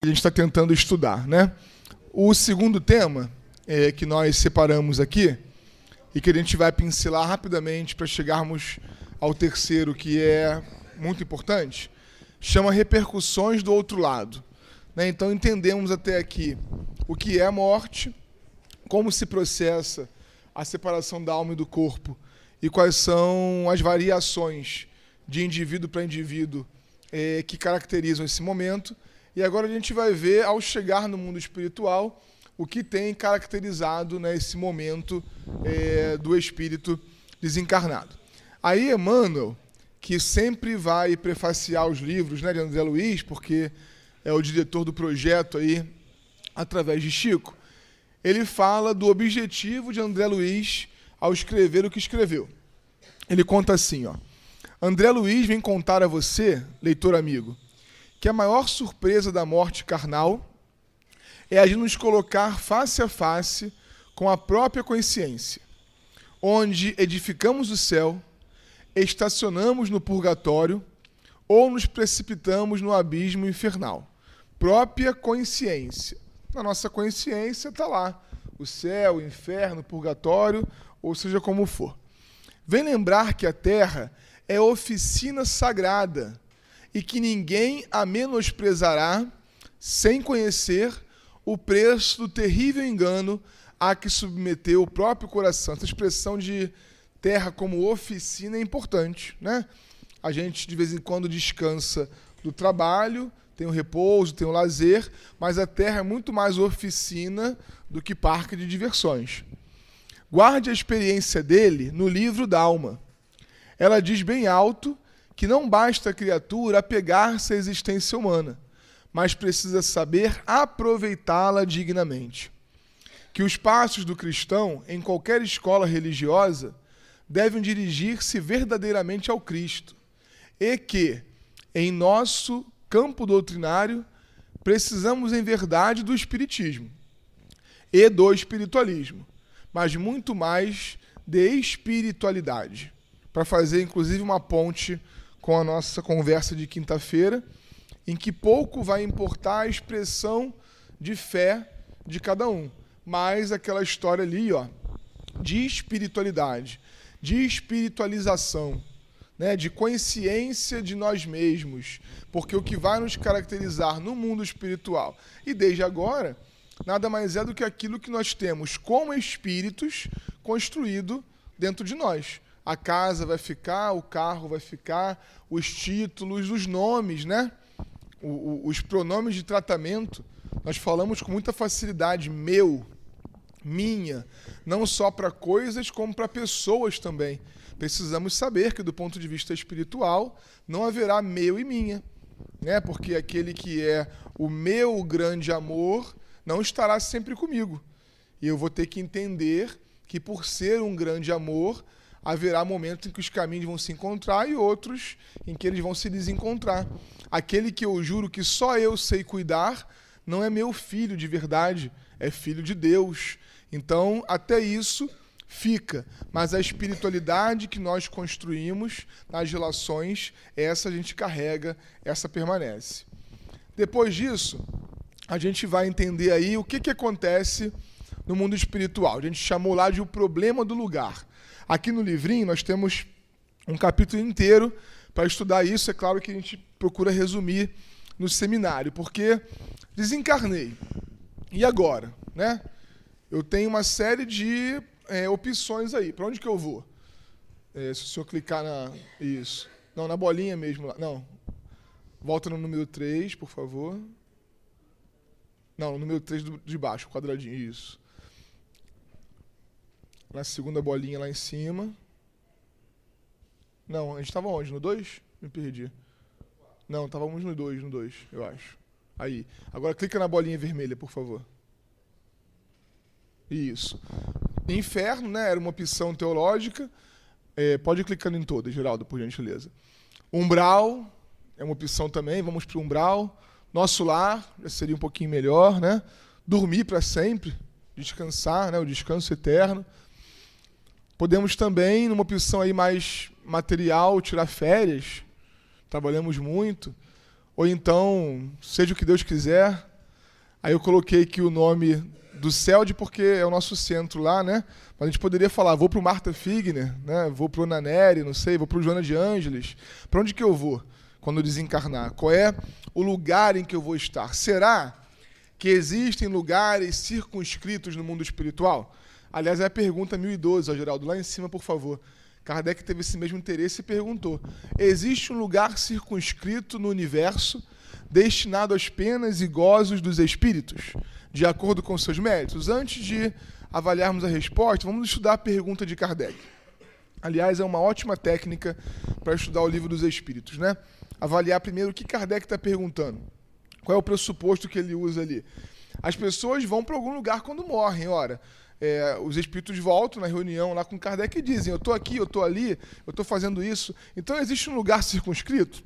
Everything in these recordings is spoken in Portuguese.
gente está tentando estudar, né? O segundo tema que nós separamos aqui e que a gente vai pincelar rapidamente para chegarmos ao terceiro, que é muito importante, chama repercussões do outro lado, né? Então entendemos até aqui o que é a morte, como se processa a separação da alma e do corpo e quais são as variações de indivíduo para indivíduo que caracterizam esse momento. E agora a gente vai ver, ao chegar no mundo espiritual, o que tem caracterizado, né, esse momento do espírito desencarnado. Aí Emmanuel, que sempre vai prefaciar os livros, né, de André Luiz, porque é o diretor do projeto aí, através de Chico, ele fala do objetivo de André Luiz ao escrever o que escreveu. Ele conta assim, ó: André Luiz vem contar a você, leitor amigo, que a maior surpresa da morte carnal é a de nos colocar face a face com a própria consciência, onde edificamos o céu, estacionamos no purgatório ou nos precipitamos no abismo infernal. Própria consciência. Na nossa consciência está lá o céu, o inferno, o purgatório, ou seja como for. Vem lembrar que a Terra é oficina sagrada e que ninguém a menosprezará sem conhecer o preço do terrível engano a que submeteu o próprio coração. Essa expressão de terra como oficina é importante, né? A gente de vez em quando descansa do trabalho, tem o repouso, tem o lazer, mas a terra é muito mais oficina do que parque de diversões. Guarde a experiência dele no livro d'Alma. Ela diz bem alto que não basta a criatura apegar-se à existência humana, mas precisa saber aproveitá-la dignamente. Que os passos do cristão, em qualquer escola religiosa, devem dirigir-se verdadeiramente ao Cristo, e que, em nosso campo doutrinário, precisamos em verdade do espiritismo e do espiritualismo, mas muito mais de espiritualidade, para fazer inclusive uma ponte com a nossa conversa de quinta-feira, em que pouco vai importar a expressão de fé de cada um, mas aquela história ali, ó, de espiritualidade, de espiritualização, né, de consciência de nós mesmos, porque o que vai nos caracterizar no mundo espiritual, e desde agora, nada mais é do que aquilo que nós temos como espíritos construído dentro de nós. A casa vai ficar, o carro vai ficar, os títulos, os nomes, né? Os pronomes de tratamento, nós falamos com muita facilidade, meu, minha, não só para coisas como para pessoas também. Precisamos saber que do ponto de vista espiritual não haverá meu e minha, né? Porque aquele que é o meu grande amor não estará sempre comigo. E eu vou ter que entender que por ser um grande amor, haverá momentos em que os caminhos vão se encontrar e outros em que eles vão se desencontrar. Aquele que eu juro que só eu sei cuidar não é meu filho de verdade, é filho de Deus. Então, até isso fica. Mas a espiritualidade que nós construímos nas relações, essa a gente carrega, essa permanece. Depois disso, a gente vai entender aí o que acontece no mundo espiritual. A gente chamou lá de o problema do lugar. Aqui no livrinho nós temos um capítulo inteiro para estudar isso. É claro que a gente procura resumir no seminário, porque desencarnei. E agora, né? Eu tenho uma série de opções aí. Para onde que eu vou? Se o senhor clicar na... Isso. Não, na bolinha mesmo. Lá. Não. Volta no número 3, por favor. Não, no número 3 de baixo, quadradinho. Isso. Na segunda bolinha lá em cima. Não, a gente estava onde? No 2? Me perdi. Não, estávamos no 2, eu acho. Aí. Agora clica na bolinha vermelha, por favor. Isso. Inferno, né? Era uma opção teológica. Pode ir clicando em todas, Geraldo, por gentileza. Umbral é uma opção também. Vamos para o umbral. Nosso lar, seria um pouquinho melhor, né? Dormir para sempre. Descansar, né? O descanso eterno. Podemos também, numa opção aí mais material, tirar férias. Trabalhamos muito. Ou então, seja o que Deus quiser, Aí eu coloquei aqui o nome do CELD porque é o nosso centro lá, né? Mas a gente poderia falar, vou para o Martha Figner, né? Vou para o Naneri, não sei, vou para o Joana de Ângeles. Para onde que eu vou quando eu desencarnar? Qual é o lugar em que eu vou estar? Será que existem lugares circunscritos no mundo espiritual? Aliás, é a pergunta 1012, ó, Geraldo, lá em cima, por favor. Kardec teve esse mesmo interesse e perguntou: existe um lugar circunscrito no universo destinado às penas e gozos dos espíritos, de acordo com seus méritos? Antes de avaliarmos a resposta, vamos estudar a pergunta de Kardec. Aliás, é uma ótima técnica para estudar o Livro dos Espíritos, né? Avaliar primeiro o que Kardec está perguntando. Qual é o pressuposto que ele usa ali? As pessoas vão para algum lugar quando morrem, ora. Os espíritos voltam na reunião lá com Kardec e dizem: eu estou aqui, eu estou ali, eu estou fazendo isso. Então, existe um lugar circunscrito?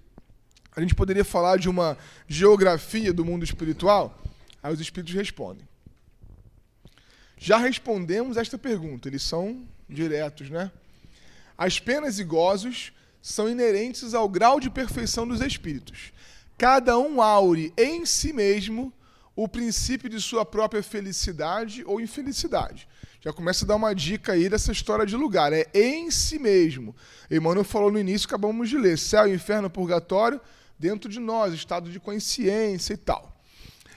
A gente poderia falar de uma geografia do mundo espiritual? Aí os espíritos respondem. Já respondemos esta pergunta, eles são diretos, né? As penas e gozos são inerentes ao grau de perfeição dos espíritos. Cada um aure em si mesmo o princípio de sua própria felicidade ou infelicidade. Já começa a dar uma dica aí dessa história de lugar. É em si mesmo. Emmanuel falou no início, acabamos de ler: céu, inferno, purgatório, dentro de nós, estado de consciência e tal.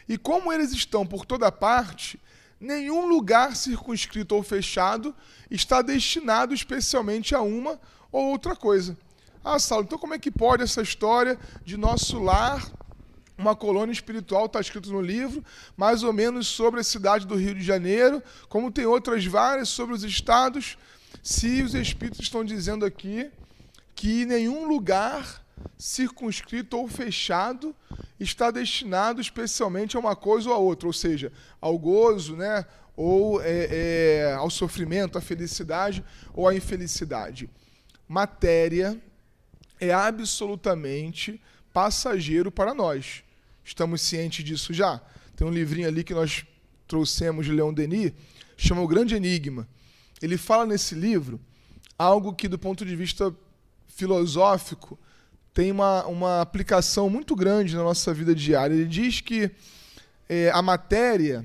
E como eles estão por toda parte, nenhum lugar circunscrito ou fechado está destinado especialmente a uma ou outra coisa. Ah, Saulo, então como é que pode essa história de nosso lar, uma colônia espiritual, está escrito no livro, mais ou menos sobre a cidade do Rio de Janeiro, como tem outras várias sobre os estados, se os espíritos estão dizendo aqui que nenhum lugar circunscrito ou fechado está destinado especialmente a uma coisa ou a outra, ou seja, ao gozo, né, ou ao sofrimento, à felicidade ou à infelicidade. Matéria é absolutamente passageiro para nós. Estamos cientes disso já? Tem um livrinho ali que nós trouxemos de Leon Denis, chama O Grande Enigma. Ele fala nesse livro algo que, do ponto de vista filosófico, tem uma aplicação muito grande na nossa vida diária. Ele diz que a matéria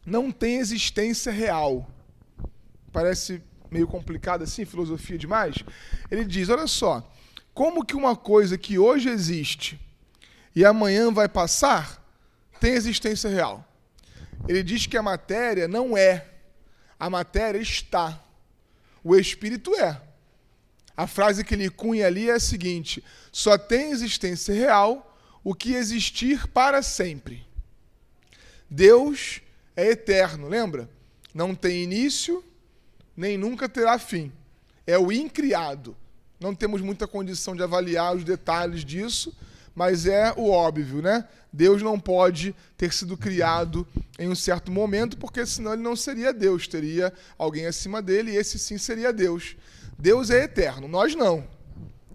não tem existência real. Parece meio complicado assim, filosofia demais. Ele diz, olha só, como que uma coisa que hoje existe e amanhã vai passar, tem existência real? Ele diz que a matéria não é. A matéria está. O espírito é. A frase que ele cunha ali é a seguinte: só tem existência real o que existir para sempre. Deus é eterno, lembra? Não tem início, nem nunca terá fim. É o incriado. Não temos muita condição de avaliar os detalhes disso, mas é o óbvio, né? Deus não pode ter sido criado em um certo momento, porque senão ele não seria Deus, teria alguém acima dele, e esse sim seria Deus. Deus é eterno, nós não.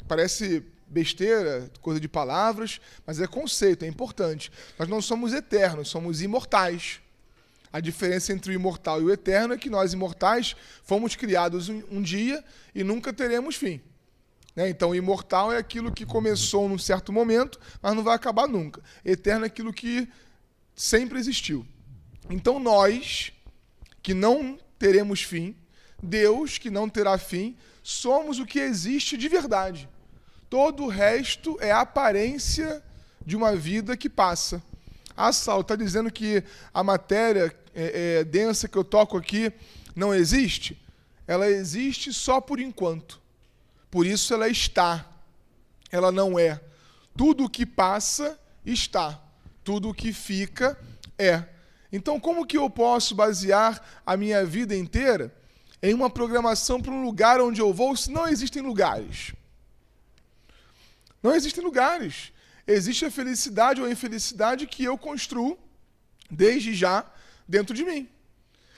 Parece besteira, coisa de palavras, mas é conceito, é importante. Nós não somos eternos, somos imortais. A diferença entre o imortal e o eterno é que nós, imortais, fomos criados um dia e nunca teremos fim. Então, o imortal é aquilo que começou num certo momento, mas não vai acabar nunca. Eterno é aquilo que sempre existiu. Então, nós, que não teremos fim, Deus, que não terá fim, somos o que existe de verdade. Todo o resto é a aparência de uma vida que passa. Ah, Saulo, está dizendo que a matéria densa que eu toco aqui não existe? Ela existe só por enquanto. Por isso ela está. Ela não é. Tudo o que passa está. Tudo o que fica é. Então, como que eu posso basear a minha vida inteira em uma programação para um lugar onde eu vou, se não existem lugares? Não existem lugares. Existe a felicidade ou a infelicidade que eu construo desde já dentro de mim.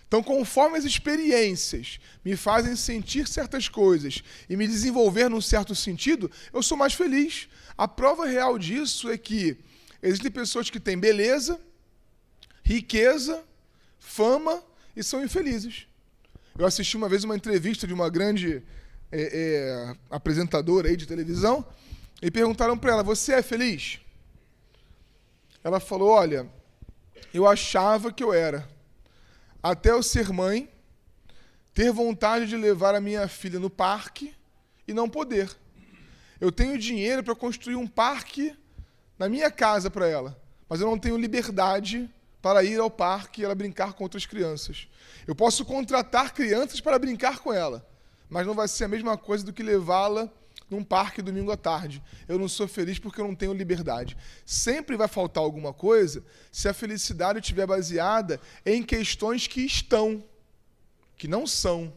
Então, conforme as experiências me fazem sentir certas coisas e me desenvolver num certo sentido, eu sou mais feliz. A prova real disso é que existem pessoas que têm beleza, riqueza, fama e são infelizes. Eu assisti uma vez uma entrevista de uma grande apresentadora aí de televisão e perguntaram para ela: você é feliz? Ela falou: olha, eu achava que eu era. Até eu ser mãe, ter vontade de levar a minha filha no parque e não poder. Eu tenho dinheiro para construir um parque na minha casa para ela, mas eu não tenho liberdade para ir ao parque e ela brincar com outras crianças. Eu posso contratar crianças para brincar com ela, mas não vai ser a mesma coisa do que levá-la num parque domingo à tarde. Eu não sou feliz porque eu não tenho liberdade. Sempre vai faltar alguma coisa se a felicidade estiver baseada em questões que estão, que não são.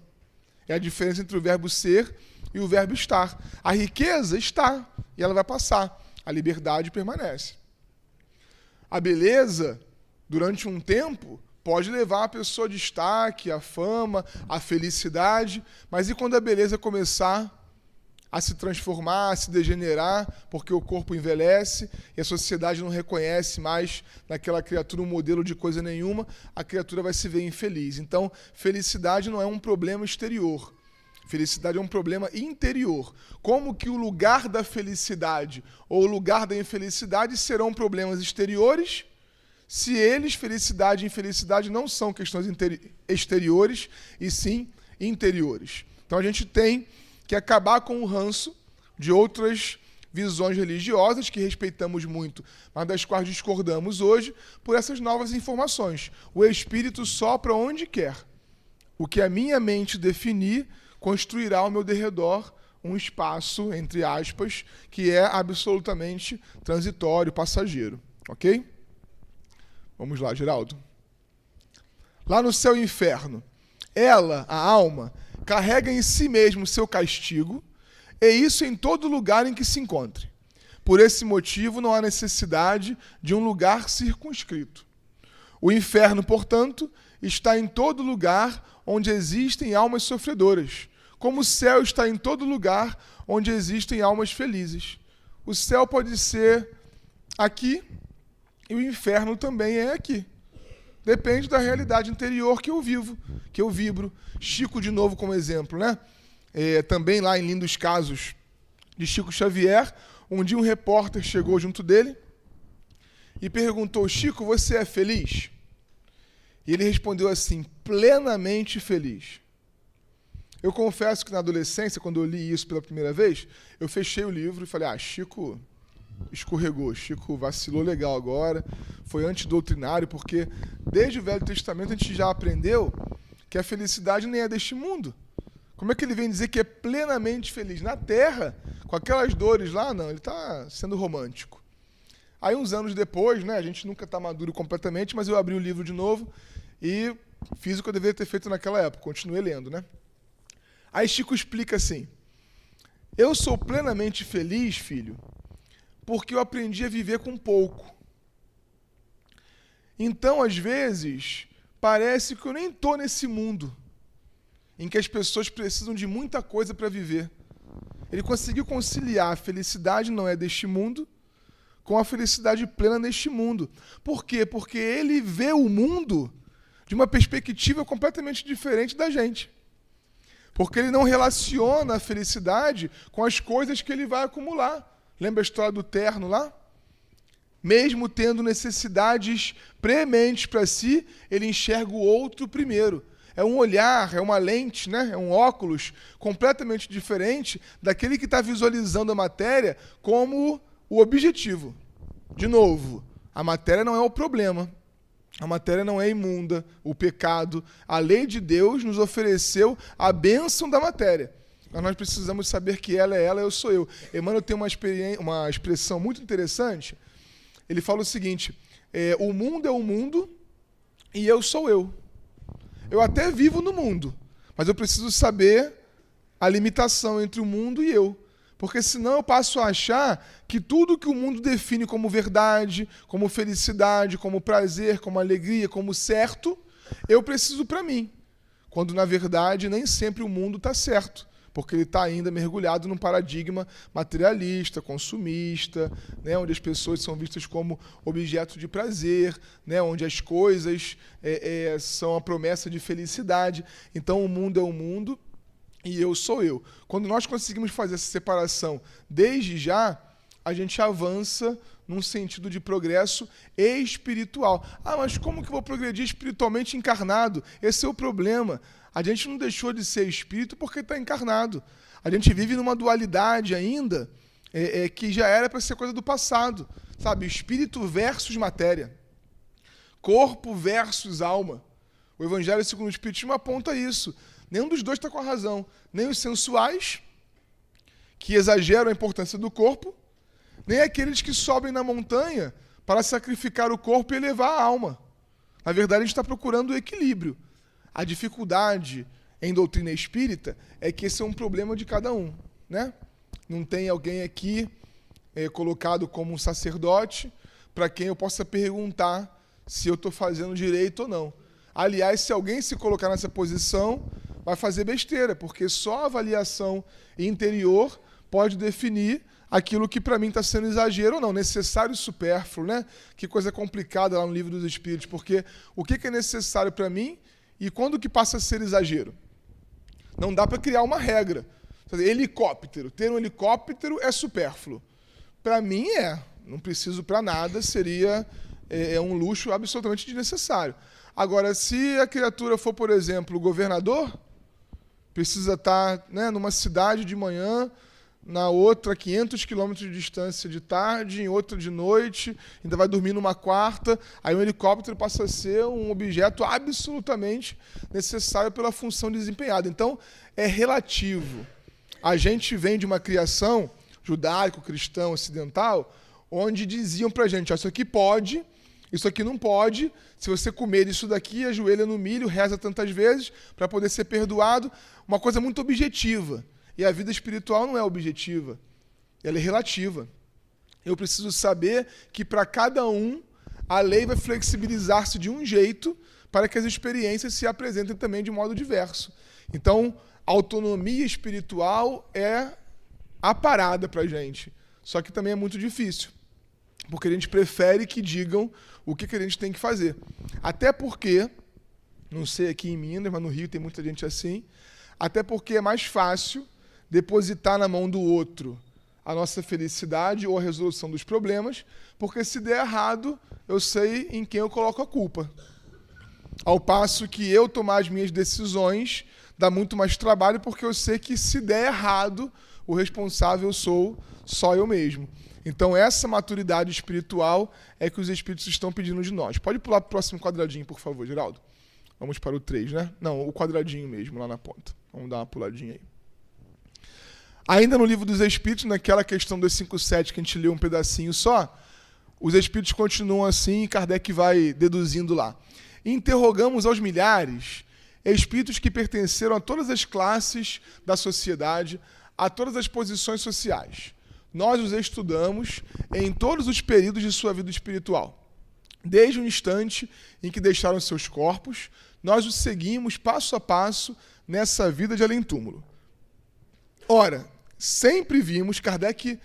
É a diferença entre o verbo ser e o verbo estar. A riqueza está e ela vai passar. A liberdade permanece. A beleza, durante um tempo, pode levar a pessoa a destaque, a fama, a felicidade, mas e quando a beleza começar a se transformar, a se degenerar, porque o corpo envelhece e a sociedade não reconhece mais naquela criatura um modelo de coisa nenhuma, a criatura vai se ver infeliz. Então, felicidade não é um problema exterior. Felicidade é um problema interior. Como que o lugar da felicidade ou o lugar da infelicidade serão problemas exteriores, se eles, felicidade e infelicidade, não são questões exteriores, e sim interiores. Então a gente tem que acabar com o ranço de outras visões religiosas que respeitamos muito, mas das quais discordamos hoje, por essas novas informações. O Espírito sopra onde quer. O que a minha mente definir, construirá ao meu derredor um espaço, entre aspas, que é absolutamente transitório, passageiro. Ok? Vamos lá, Geraldo. Lá no céu e inferno, ela, a alma, carrega em si mesmo o seu castigo, e isso em todo lugar em que se encontre. Por esse motivo, não há necessidade de um lugar circunscrito. O inferno, portanto, está em todo lugar onde existem almas sofredoras, como o céu está em todo lugar onde existem almas felizes. O céu pode ser aqui e o inferno também é aqui. Depende da realidade interior que eu vivo, que eu vibro. Chico, de novo, como exemplo, né? Também lá em Lindos Casos de Chico Xavier, um dia um repórter chegou junto dele e perguntou: Chico, você é feliz? E ele respondeu assim: plenamente feliz. Eu confesso que na adolescência, quando eu li isso pela primeira vez, eu fechei o livro e falei: Chico escorregou, Chico vacilou legal agora, foi antidoutrinário, porque desde o Velho Testamento a gente já aprendeu que a felicidade nem é deste mundo. Como é que ele vem dizer que é plenamente feliz? Na Terra, com aquelas dores lá, não, ele está sendo romântico. Aí uns anos depois, né, a gente nunca está maduro completamente, mas eu abri o livro de novo e fiz o que eu deveria ter feito naquela época, continuei lendo, né? Aí Chico explica assim: eu sou plenamente feliz, filho, porque eu aprendi a viver com pouco. Então, às vezes, parece que eu nem estou nesse mundo em que as pessoas precisam de muita coisa para viver. Ele conseguiu conciliar a felicidade não é deste mundo com a felicidade plena neste mundo. Por quê? Porque ele vê o mundo de uma perspectiva completamente diferente da gente. Porque ele não relaciona a felicidade com as coisas que ele vai acumular. Lembra a história do terno lá? Mesmo tendo necessidades prementes para si, ele enxerga o outro primeiro. É um olhar, é uma lente, né? É um óculos completamente diferente daquele que está visualizando a matéria como o objetivo. De novo, a matéria não é o problema. A matéria não é imunda, o pecado. A lei de Deus nos ofereceu a bênção da matéria. Mas nós precisamos saber que ela é ela, eu sou eu. Emmanuel tem uma expressão muito interessante. Ele fala o seguinte: o mundo é o mundo e eu sou eu. Eu até vivo no mundo, mas eu preciso saber a limitação entre o mundo e eu. Porque senão eu passo a achar que tudo que o mundo define como verdade, como felicidade, como prazer, como alegria, como certo, eu preciso para mim. Quando, na verdade, nem sempre o mundo está certo. Porque ele está ainda mergulhado num paradigma materialista, consumista, né, onde as pessoas são vistas como objeto de prazer, né, onde as coisas são a promessa de felicidade. Então, o mundo é o mundo e eu sou eu. Quando nós conseguimos fazer essa separação desde já, a gente avança num sentido de progresso espiritual. Ah, mas como que eu vou progredir espiritualmente encarnado? Esse é o problema. A gente não deixou de ser espírito porque está encarnado. A gente vive numa dualidade ainda que já era para ser coisa do passado. Sabe? Espírito versus matéria. Corpo versus alma. O Evangelho segundo o Espiritismo aponta isso. Nenhum dos dois está com a razão. Nem os sensuais, que exageram a importância do corpo, nem aqueles que sobem na montanha para sacrificar o corpo e elevar a alma. Na verdade, a gente está procurando o equilíbrio. A dificuldade em doutrina espírita é que esse é um problema de cada um, né? Não tem alguém aqui colocado como um sacerdote para quem eu possa perguntar se eu estou fazendo direito ou não. Aliás, se alguém se colocar nessa posição, vai fazer besteira, porque só a avaliação interior pode definir aquilo que para mim está sendo exagero ou não, necessário e supérfluo, né? Que coisa complicada lá no Livro dos Espíritos, porque o que é necessário para mim e quando que passa a ser exagero? Não dá para criar uma regra. Helicóptero, ter um helicóptero é supérfluo. Para mim não preciso para nada, seria um luxo absolutamente desnecessário. Agora, se a criatura for, por exemplo, o governador, precisa estar, né, numa cidade de manhã, na outra 500 quilômetros de distância de tarde, em outra de noite, ainda vai dormir numa quarta, aí um helicóptero passa a ser um objeto absolutamente necessário pela função desempenhada. Então, é relativo. A gente vem de uma criação judaico-cristã ocidental, onde diziam pra gente, isso aqui pode, isso aqui não pode, se você comer isso daqui, ajoelha no milho, reza tantas vezes para poder ser perdoado, uma coisa muito objetiva. E a vida espiritual não é objetiva, ela é relativa. Eu preciso saber que para cada um, a lei vai flexibilizar-se de um jeito para que as experiências se apresentem também de modo diverso. Então, a autonomia espiritual é a parada para a gente. Só que também é muito difícil, porque a gente prefere que digam o que a gente tem que fazer. Até porque, não sei aqui em Minas, mas no Rio tem muita gente assim, até porque é mais fácil depositar na mão do outro a nossa felicidade ou a resolução dos problemas, porque se der errado, eu sei em quem eu coloco a culpa. Ao passo que eu tomar as minhas decisões dá muito mais trabalho, porque eu sei que se der errado, o responsável sou só eu mesmo. Então essa maturidade espiritual é que os espíritos estão pedindo de nós. Pode pular para o próximo quadradinho, por favor, Geraldo. Vamos para o 3, né? Não, o quadradinho mesmo, lá na ponta. Vamos dar uma puladinha aí. Ainda no Livro dos Espíritos, naquela questão dos 5.7 que a gente leu um pedacinho só, os espíritos continuam assim e Kardec vai deduzindo lá. Interrogamos aos milhares espíritos que pertenceram a todas as classes da sociedade, a todas as posições sociais. Nós os estudamos em todos os períodos de sua vida espiritual. Desde o instante em que deixaram seus corpos, nós os seguimos passo a passo nessa vida de além-túmulo. Ora, sempre vimos, Kardec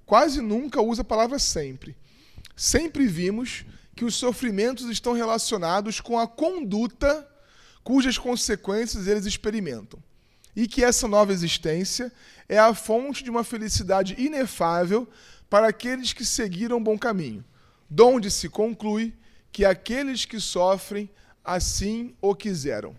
quase nunca usa a palavra sempre, sempre vimos que os sofrimentos estão relacionados com a conduta cujas consequências eles experimentam, e que essa nova existência é a fonte de uma felicidade inefável para aqueles que seguiram o bom caminho, donde se conclui que aqueles que sofrem assim o quiseram.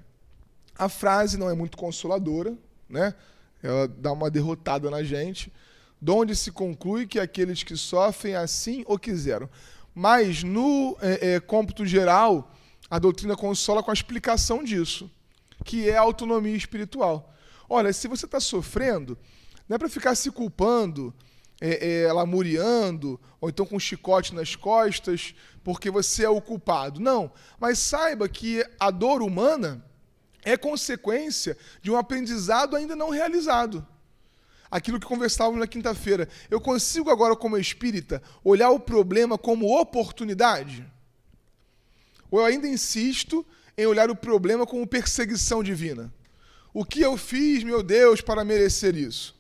A frase não é muito consoladora, né? Ela dá uma derrotada na gente, donde se conclui que aqueles que sofrem assim o quiseram. Mas, no cômputo geral, a doutrina consola com a explicação disso, que é a autonomia espiritual. Olha, se você está sofrendo, não é para ficar se culpando, lamuriando, ou então com um chicote nas costas, porque você é o culpado. Não, mas saiba que a dor humana é consequência de um aprendizado ainda não realizado. Aquilo que conversávamos na quinta-feira. Eu consigo agora, como espírita, olhar o problema como oportunidade? Ou eu ainda insisto em olhar o problema como perseguição divina? O que eu fiz, meu Deus, para merecer isso?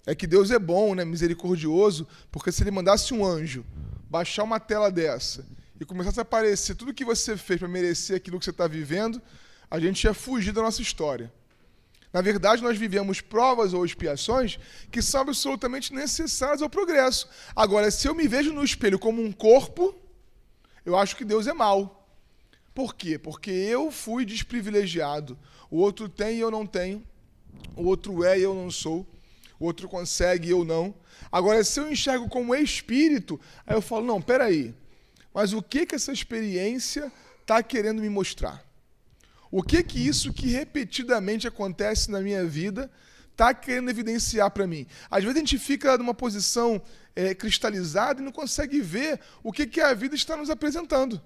É que Deus é bom, né, misericordioso, porque se ele mandasse um anjo baixar uma tela dessa e começasse a aparecer tudo que você fez para merecer aquilo que você está vivendo, a gente ia fugir da nossa história. Na verdade, nós vivemos provas ou expiações que são absolutamente necessárias ao progresso. Agora, se eu me vejo no espelho como um corpo, eu acho que Deus é mau. Por quê? Porque eu fui desprivilegiado. O outro tem e eu não tenho. O outro é e eu não sou. O outro consegue e eu não. Agora, se eu enxergo como espírito, aí eu falo, não, peraí, mas o que essa experiência está querendo me mostrar? O que isso que repetidamente acontece na minha vida está querendo evidenciar para mim? Às vezes a gente fica numa posição cristalizada e não consegue ver o que a vida está nos apresentando.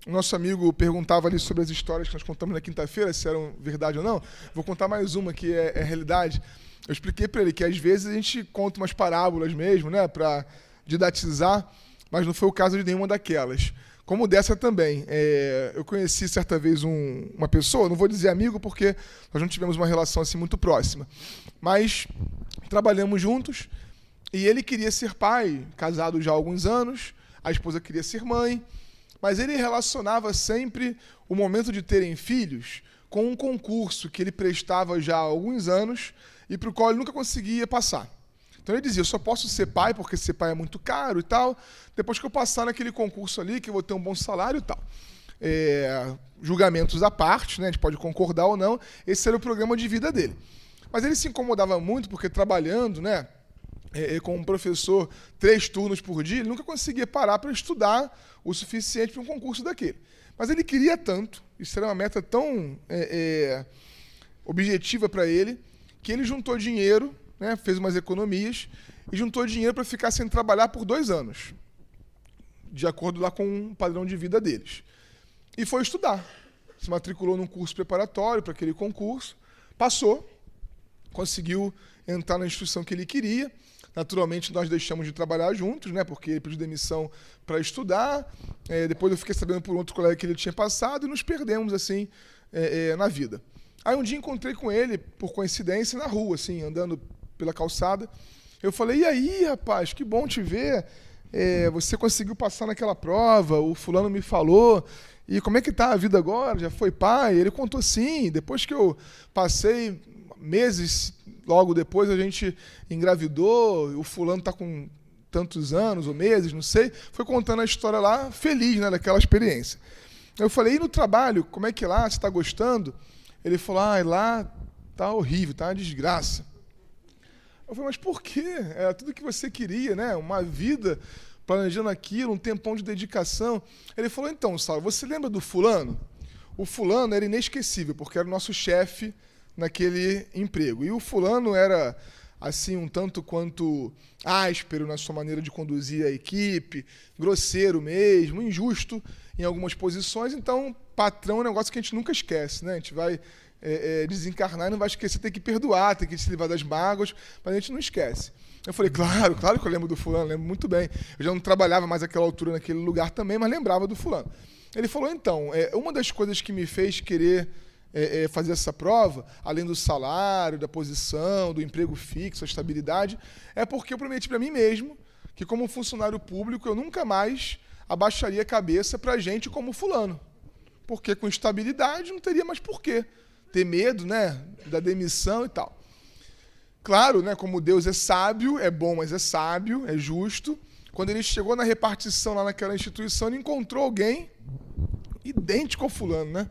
O nosso amigo perguntava ali sobre as histórias que nós contamos na quinta-feira, se eram verdade ou não. Vou contar mais uma que é realidade. Eu expliquei para ele que às vezes a gente conta umas parábolas mesmo, né, para didatizar, mas não foi o caso de nenhuma daquelas. Como dessa também. Eu conheci certa vez uma pessoa, não vou dizer amigo porque nós não tivemos uma relação assim muito próxima, mas trabalhamos juntos e ele queria ser pai, casado já há alguns anos, a esposa queria ser mãe, mas ele relacionava sempre o momento de terem filhos com um concurso que ele prestava já há alguns anos e para o qual ele nunca conseguia passar. Então ele dizia, eu só posso ser pai porque ser pai é muito caro e tal, depois que eu passar naquele concurso ali, que eu vou ter um bom salário e tal. Julgamentos à parte, né, a gente pode concordar ou não, esse era o programa de vida dele. Mas ele se incomodava muito porque trabalhando, né, com um professor 3 turnos por dia, ele nunca conseguia parar para estudar o suficiente para um concurso daquele. Mas ele queria tanto, isso era uma meta tão objetiva para ele, que ele juntou dinheiro, né, fez umas economias e juntou dinheiro para ficar sem trabalhar por 2 anos, de acordo lá com o padrão de vida deles. E foi estudar. Se matriculou num curso preparatório para aquele concurso, passou, conseguiu entrar na instituição que ele queria. Naturalmente, nós deixamos de trabalhar juntos, né, porque ele pediu demissão para estudar. Depois eu fiquei sabendo por outro colega que ele tinha passado e nos perdemos assim na vida. Aí um dia encontrei com ele, por coincidência, na rua, assim, andando pela calçada. Eu falei, e aí, rapaz, que bom te ver. Você conseguiu passar naquela prova, o fulano me falou. E como é que tá a vida agora? Já foi pai? Ele contou sim. Depois que eu passei meses, logo depois a gente engravidou, o fulano tá com tantos anos ou meses, não sei. Foi contando a história lá, feliz, né, daquela experiência. Eu falei, e no trabalho, como é que é lá? Você está gostando? Ele falou, lá tá horrível, tá uma desgraça. Eu falei, mas por quê? Era tudo que você queria, né? Uma vida planejando aquilo, um tempão de dedicação. Ele falou, então, Saulo, você lembra do fulano? O fulano era inesquecível, porque era o nosso chefe naquele emprego. E o fulano era, assim, um tanto quanto áspero na sua maneira de conduzir a equipe, grosseiro mesmo, injusto em algumas posições. Então, patrão é um negócio que a gente nunca esquece, né? A gente vai desencarnar e não vai esquecer, tem que perdoar, tem que se livrar das mágoas, mas a gente não esquece. Eu falei, claro que eu lembro do fulano, lembro muito bem. Eu já não trabalhava mais naquela altura, naquele lugar também, mas lembrava do fulano. Ele falou, então, uma das coisas que me fez querer fazer essa prova, além do salário, da posição, do emprego fixo, a estabilidade, é porque eu prometi para mim mesmo que, como funcionário público, eu nunca mais abaixaria a cabeça para gente como fulano. Porque com estabilidade não teria mais porquê ter medo, né, da demissão e tal. Claro, né, como Deus é sábio, é bom, mas é sábio, é justo. Quando ele chegou na repartição lá naquela instituição, ele encontrou alguém idêntico ao fulano, né?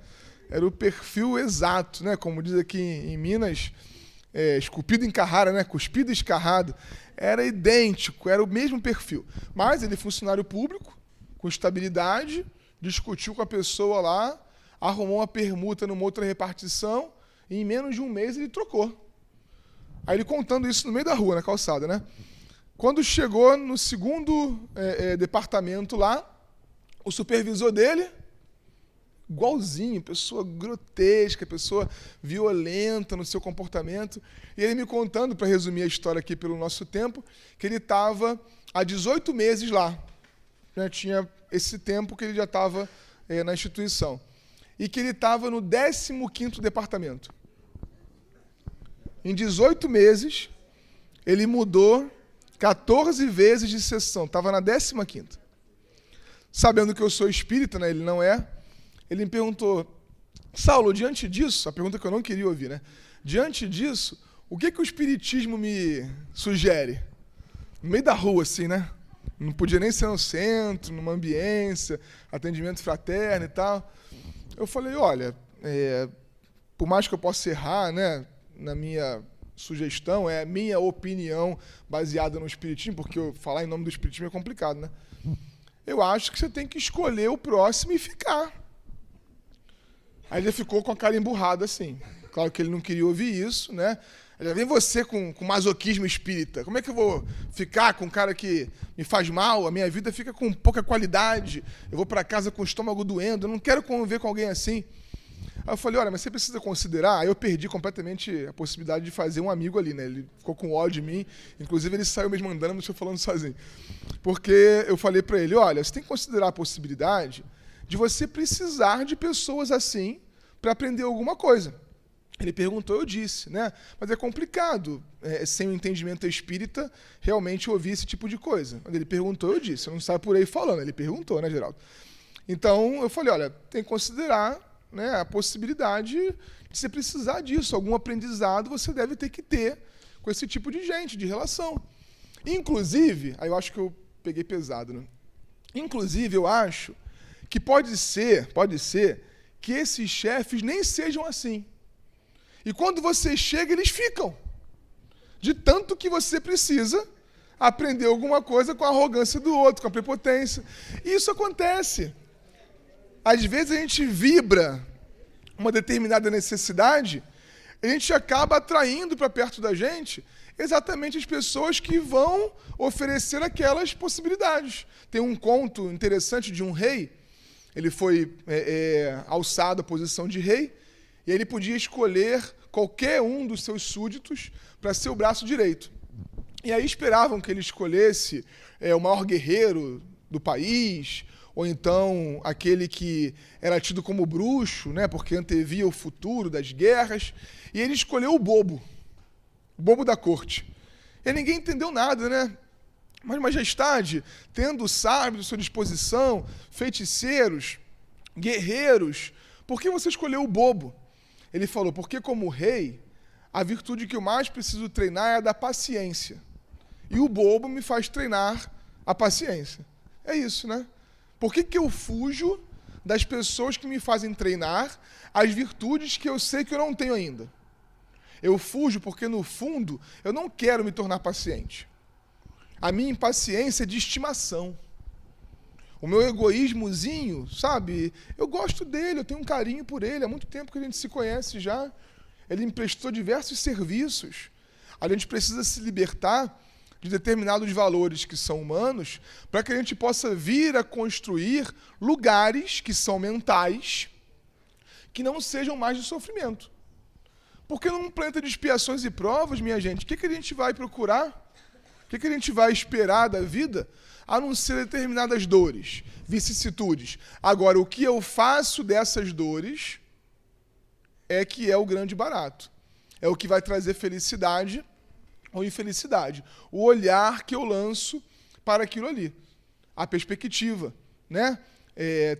Era o perfil exato, né? Como diz aqui em Minas, esculpido em Carrara, né? Cuspido e escarrado. Era idêntico, era o mesmo perfil. Mas ele é funcionário público, com estabilidade, discutiu com a pessoa lá, arrumou uma permuta numa outra repartição e em menos de um mês ele trocou. Aí ele contando isso no meio da rua, na calçada, né? Quando chegou no segundo departamento lá, o supervisor dele, igualzinho, pessoa grotesca, pessoa violenta no seu comportamento. E ele me contando, para resumir a história aqui pelo nosso tempo, que ele estava há 18 meses lá. Né? Tinha esse tempo que ele já estava na instituição. E que ele estava no 15º departamento. Em 18 meses, ele mudou 14 vezes de seção. Estava na 15ª. Sabendo que eu sou espírita, né? Ele não é. Ele me perguntou, Saulo, diante disso, a pergunta que eu não queria ouvir, né? Diante disso, o que o Espiritismo me sugere? No meio da rua, assim, né? Não podia nem ser no centro, numa ambiência, atendimento fraterno e tal. Eu falei, olha, por mais que eu possa errar, né, na minha sugestão, é a minha opinião baseada no Espiritismo, porque falar em nome do Espiritismo é complicado, né? Eu acho que você tem que escolher o próximo e ficar. Aí ele ficou com a cara emburrada assim. Claro que ele não queria ouvir isso, né? Já vem você com masoquismo espírita. Como é que eu vou ficar com um cara que me faz mal? A minha vida fica com pouca qualidade. Eu vou para casa com o estômago doendo. Eu não quero conviver com alguém assim. Aí eu falei, olha, mas você precisa considerar... Aí eu perdi completamente a possibilidade de fazer um amigo ali, né? Ele ficou com ódio de mim. Inclusive, ele saiu me mandando, mas eu falando sozinho. Porque eu falei para ele, olha, você tem que considerar a possibilidade de você precisar de pessoas assim para aprender alguma coisa. Ele perguntou, eu disse, né? Mas é complicado, sem o entendimento espírita, realmente ouvir esse tipo de coisa. Quando ele perguntou, eu disse. Você não sai por aí falando, ele perguntou, né, Geraldo? Então, eu falei, olha, tem que considerar, né, a possibilidade de você precisar disso. Algum aprendizado você deve ter que ter com esse tipo de gente, de relação. Inclusive, aí eu acho que eu peguei pesado, né? Inclusive, eu acho que pode ser que esses chefes nem sejam assim. E quando você chega, eles ficam. De tanto que você precisa aprender alguma coisa com a arrogância do outro, com a prepotência. E isso acontece. Às vezes a gente vibra uma determinada necessidade, a gente acaba atraindo para perto da gente exatamente as pessoas que vão oferecer aquelas possibilidades. Tem um conto interessante de um rei, ele foi alçado à posição de rei, e ele podia escolher qualquer um dos seus súditos para ser o braço direito. E aí esperavam que ele escolhesse o maior guerreiro do país, ou então aquele que era tido como bruxo, né, porque antevia o futuro das guerras, e ele escolheu o bobo da corte. E ninguém entendeu nada, né? Mas, majestade, tendo sábios à sua disposição, feiticeiros, guerreiros, por que você escolheu o bobo? Ele falou, porque como rei, a virtude que eu mais preciso treinar é a da paciência. E o bobo me faz treinar a paciência. É isso, né? Por que eu fujo das pessoas que me fazem treinar as virtudes que eu sei que eu não tenho ainda? Eu fujo porque, no fundo, eu não quero me tornar paciente. A minha impaciência é de estimação. O meu egoísmozinho, sabe? Eu gosto dele, eu tenho um carinho por ele. Há muito tempo que a gente se conhece já. Ele me prestou diversos serviços. A gente precisa se libertar de determinados valores que são humanos para que a gente possa vir a construir lugares que são mentais que não sejam mais de sofrimento. Porque num planeta de expiações e provas, minha gente, o que a gente vai procurar? O que a gente vai esperar da vida? A não ser determinadas dores, vicissitudes. Agora, o que eu faço dessas dores é que é o grande barato. É o que vai trazer felicidade ou infelicidade. O olhar que eu lanço para aquilo ali. A perspectiva, né?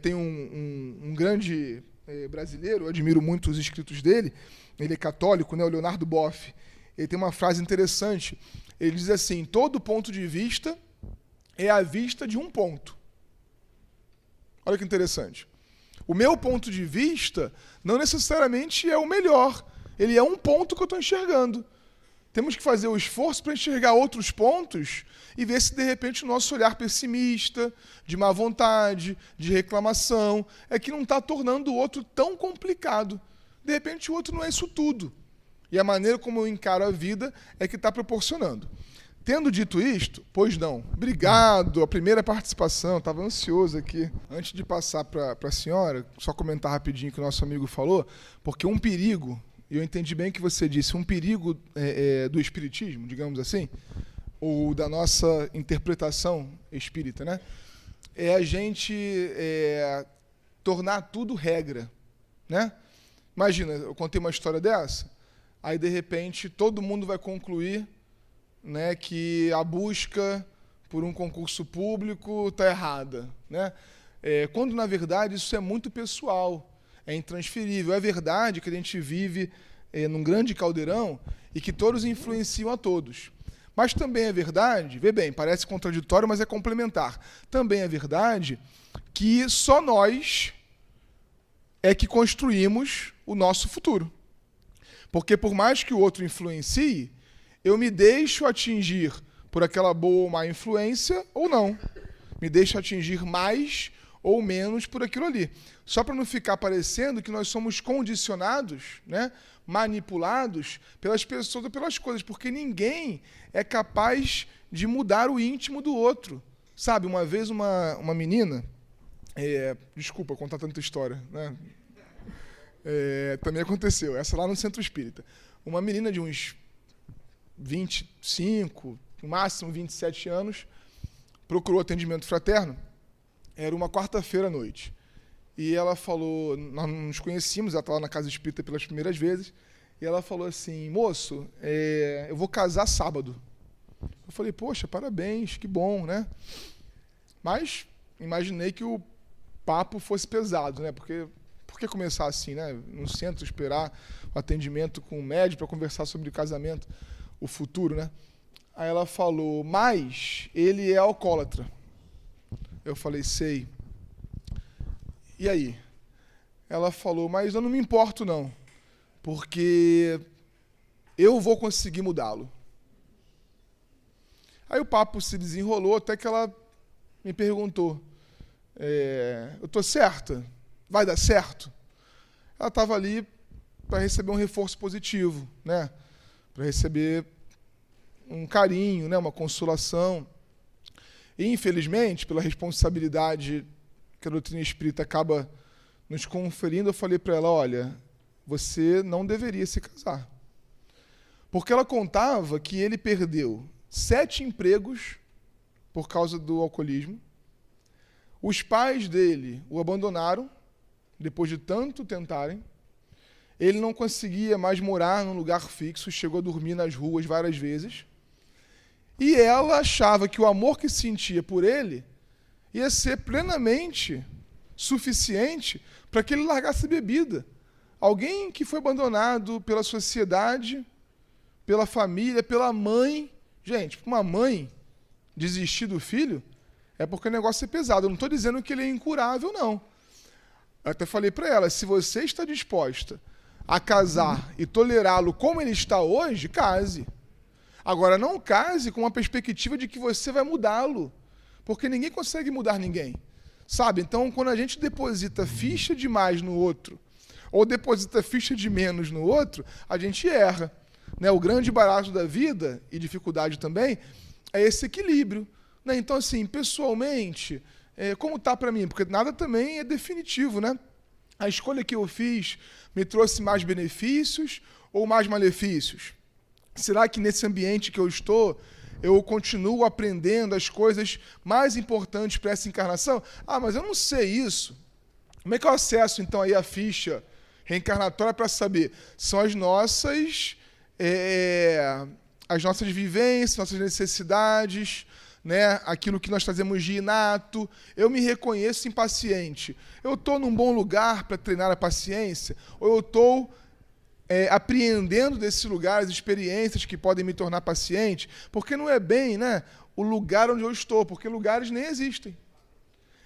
Tem um grande brasileiro, eu admiro muito os escritos dele, ele é católico, né? O Leonardo Boff. Ele tem uma frase interessante. Ele diz assim, todo ponto de vista é a vista de um ponto. Olha que interessante. O meu ponto de vista não necessariamente é o melhor. Ele é um ponto que eu estou enxergando. Temos que fazer o esforço para enxergar outros pontos e ver se, de repente, o nosso olhar pessimista, de má vontade, de reclamação, é que não está tornando o outro tão complicado. De repente, o outro não é isso tudo. E a maneira como eu encaro a vida é que está proporcionando. Tendo dito isto, pois não, obrigado, a primeira participação, estava ansioso aqui. Antes de passar para a senhora, só comentar rapidinho o que o nosso amigo falou, porque um perigo, e eu entendi bem o que você disse, um perigo do espiritismo, digamos assim, ou da nossa interpretação espírita, né? É a gente tornar tudo regra, né? Imagina, eu contei uma história dessa, aí de repente todo mundo vai concluir, né, que a busca por um concurso público está errada, né? Quando, na verdade, isso é muito pessoal, é intransferível. É verdade que a gente vive num grande caldeirão e que todos influenciam a todos. Mas também é verdade, vê bem, parece contraditório, mas é complementar. Também é verdade que só nós é que construímos o nosso futuro. Porque por mais que o outro influencie, eu me deixo atingir por aquela boa ou má influência ou não. Me deixo atingir mais ou menos por aquilo ali. Só para não ficar parecendo que nós somos condicionados, né, manipulados pelas pessoas ou pelas coisas, porque ninguém é capaz de mudar o íntimo do outro. Sabe, uma vez uma menina, desculpa contar tanta história, né? Também aconteceu, essa lá no Centro Espírita. Uma menina de uns 25, no máximo 27 anos, procurou atendimento fraterno. Era uma quarta-feira à noite. E ela falou, nós não nos conhecíamos, ela estava na casa espírita pelas primeiras vezes, e ela falou assim, moço, eu vou casar sábado. Eu falei, poxa, parabéns, que bom, né? Mas imaginei que o papo fosse pesado, né? Porque por que começar assim, né? No centro, esperar o atendimento com o médico para conversar sobre o casamento, o futuro, né? Aí ela falou, mas ele é alcoólatra. Eu falei, sei. E aí? Ela falou, mas eu não me importo não, porque eu vou conseguir mudá-lo. Aí o papo se desenrolou até que ela me perguntou, eu estou certa? Vai dar certo? Ela estava ali para receber um reforço positivo, né? Para receber um carinho, né? Uma consolação. E, infelizmente, pela responsabilidade que a doutrina espírita acaba nos conferindo, eu falei para ela, olha, você não deveria se casar. Porque ela contava que ele perdeu 7 empregos por causa do alcoolismo. Os pais dele o abandonaram, depois de tanto tentarem. Ele não conseguia mais morar num lugar fixo, chegou a dormir nas ruas várias vezes. E ela achava que o amor que sentia por ele ia ser plenamente suficiente para que ele largasse a bebida. Alguém que foi abandonado pela sociedade, pela família, pela mãe. Gente, uma mãe desistir do filho é porque o negócio é pesado. Eu não estou dizendo que ele é incurável, não. Eu até falei para ela, se você está disposta a casar e tolerá-lo como ele está hoje, case. Agora, não case com a perspectiva de que você vai mudá-lo, porque ninguém consegue mudar ninguém. Sabe? Então, quando a gente deposita ficha demais no outro, ou deposita ficha de menos no outro, a gente erra. Né? O grande barato da vida, e dificuldade também, é esse equilíbrio. Né? Então, assim, pessoalmente, como está para mim? Porque nada também é definitivo, né? A escolha que eu fiz me trouxe mais benefícios ou mais malefícios? Será que nesse ambiente que eu estou, eu continuo aprendendo as coisas mais importantes para essa encarnação? Ah, mas eu não sei isso. Como é que eu acesso, então, aí a ficha reencarnatória para saber? São as nossas vivências, nossas necessidades, né? Aquilo que nós trazemos de inato. Eu me reconheço impaciente. Eu estou num bom lugar para treinar a paciência? Ou eu estou apreendendo desse lugar as experiências que podem me tornar paciente? Porque não é bem, né, o lugar onde eu estou, porque lugares nem existem.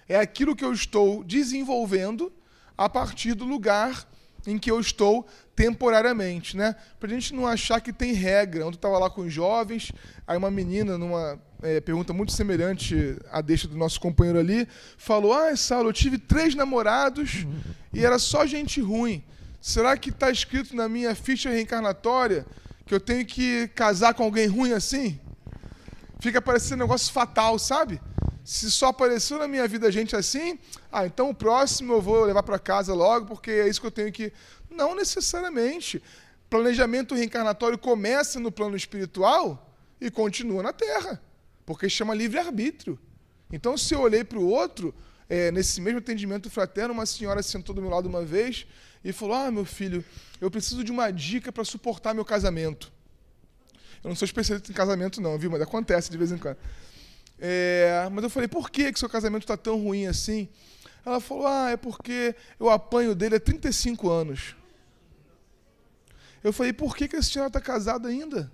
É aquilo que eu estou desenvolvendo a partir do lugar em que eu estou temporariamente, né? Para a gente não achar que tem regra. Ontem eu estava lá com os jovens, aí uma menina, numa pergunta muito semelhante à deixa do nosso companheiro ali, falou, Saulo, eu tive 3 namorados e era só gente ruim. Será que está escrito na minha ficha reencarnatória que eu tenho que casar com alguém ruim assim? Fica parecendo um negócio fatal, sabe? Se só apareceu na minha vida gente assim, então o próximo eu vou levar para casa logo, porque é isso que eu tenho que... Não necessariamente. Planejamento reencarnatório começa no plano espiritual e continua na Terra, porque chama livre-arbítrio. Então, se eu olhei para o outro, nesse mesmo atendimento fraterno, uma senhora sentou do meu lado uma vez e falou, meu filho, eu preciso de uma dica para suportar meu casamento. Eu não sou especialista em casamento não, viu? Mas acontece de vez em quando. Mas eu falei, por que seu casamento está tão ruim assim? Ela falou, é porque eu apanho dele há 35 anos. Eu falei, por que a senhora está casada ainda?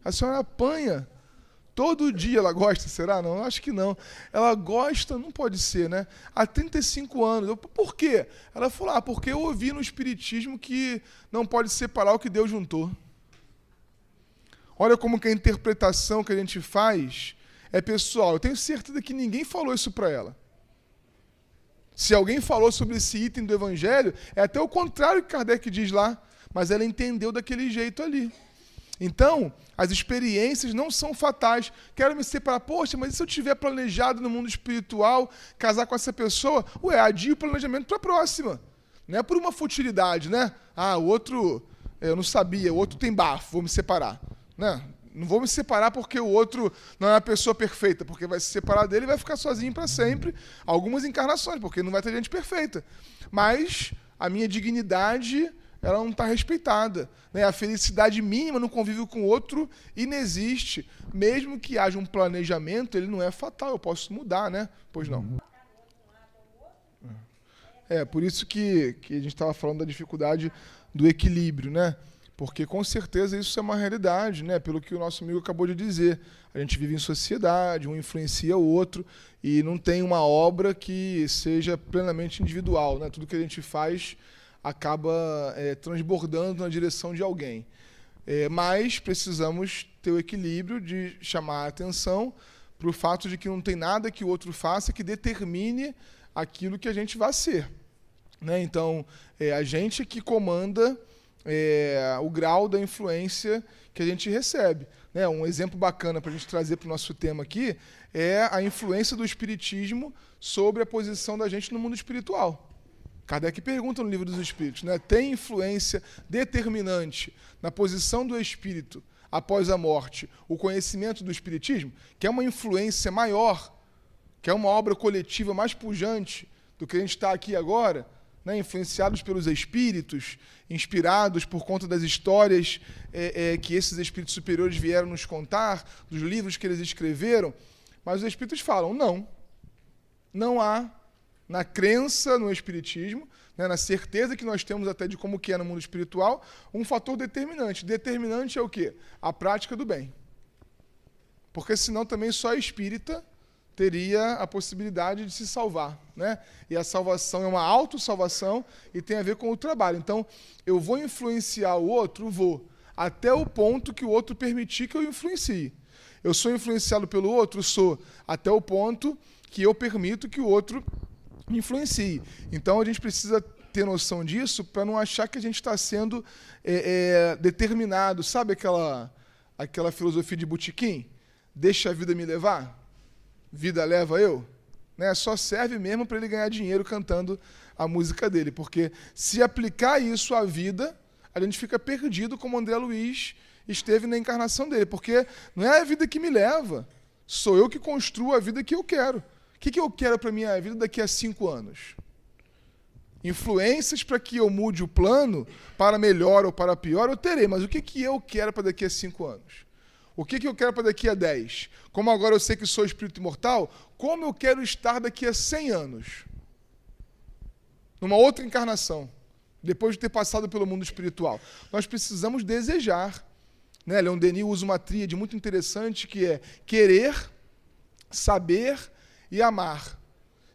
A senhora apanha. Todo dia ela gosta, será? Não, acho que não. Ela gosta, não pode ser, né? Há 35 anos. Eu, por quê? Ela falou, porque eu ouvi no Espiritismo que não pode separar o que Deus juntou. Olha como que a interpretação que a gente faz é pessoal. Eu tenho certeza que ninguém falou isso para ela. Se alguém falou sobre esse item do Evangelho, é até o contrário que Kardec diz lá, mas ela entendeu daquele jeito ali. Então, as experiências não são fatais. Quero me separar. Poxa, mas e se eu tiver planejado no mundo espiritual casar com essa pessoa? Adia o planejamento para a próxima. Não é por uma futilidade, né? O outro, eu não sabia, o outro tem bafo, vou me separar. Né? Não vou me separar porque o outro não é uma pessoa perfeita, porque vai se separar dele e vai ficar sozinho para sempre. Algumas encarnações, porque não vai ter gente perfeita. Mas a minha dignidade, ela não está respeitada. Né? A felicidade mínima no convívio com o outro inexiste. Mesmo que haja um planejamento, ele não é fatal, eu posso mudar, né? Pois não. Por isso que a gente estava falando da dificuldade do equilíbrio, né? Porque com certeza isso é uma realidade, né? Pelo que o nosso amigo acabou de dizer. A gente vive em sociedade, um influencia o outro, e não tem uma obra que seja plenamente individual, né? Tudo que a gente faz acaba transbordando na direção de alguém. Mas precisamos ter o equilíbrio de chamar a atenção para o fato de que não tem nada que o outro faça que determine aquilo que a gente vai ser. Né? Então, a gente que comanda o grau da influência que a gente recebe. Né? Um exemplo bacana para a gente trazer para o nosso tema aqui é a influência do Espiritismo sobre a posição da gente no mundo espiritual. Kardec pergunta no Livro dos Espíritos, né? Tem influência determinante na posição do espírito após a morte o conhecimento do Espiritismo, que é uma influência maior, que é uma obra coletiva mais pujante do que a gente está aqui agora, né? Influenciados pelos espíritos, inspirados por conta das histórias que esses espíritos superiores vieram nos contar, dos livros que eles escreveram, mas os espíritos falam, não há, na crença no Espiritismo, né, na certeza que nós temos até de como que é no mundo espiritual, um fator determinante. Determinante é o quê? A prática do bem. Porque senão também só espírita teria a possibilidade de se salvar. Né? E a salvação é uma autossalvação e tem a ver com o trabalho. Então, eu vou influenciar o outro? Vou. Até o ponto que o outro permitir que eu influencie. Eu sou influenciado pelo outro? Sou. Até o ponto que eu permito que o outro influencie. Então, a gente precisa ter noção disso para não achar que a gente está sendo determinado. Sabe aquela filosofia de botequim? Deixa a vida me levar? Vida leva eu? Né? Só serve mesmo para ele ganhar dinheiro cantando a música dele. Porque se aplicar isso à vida, a gente fica perdido como André Luiz esteve na encarnação dele. Porque não é a vida que me leva. Sou eu que construo a vida que eu quero. O que eu quero para a minha vida daqui a 5 anos? Influências para que eu mude o plano para melhor ou para pior, eu terei. Mas o que eu quero para daqui a 5 anos? O que eu quero para daqui a 10? Como agora eu sei que sou espírito imortal, como eu quero estar daqui a 100 anos? Numa outra encarnação, depois de ter passado pelo mundo espiritual. Nós precisamos desejar. Né? Leon Denis usa uma tríade muito interessante que é querer, saber e amar.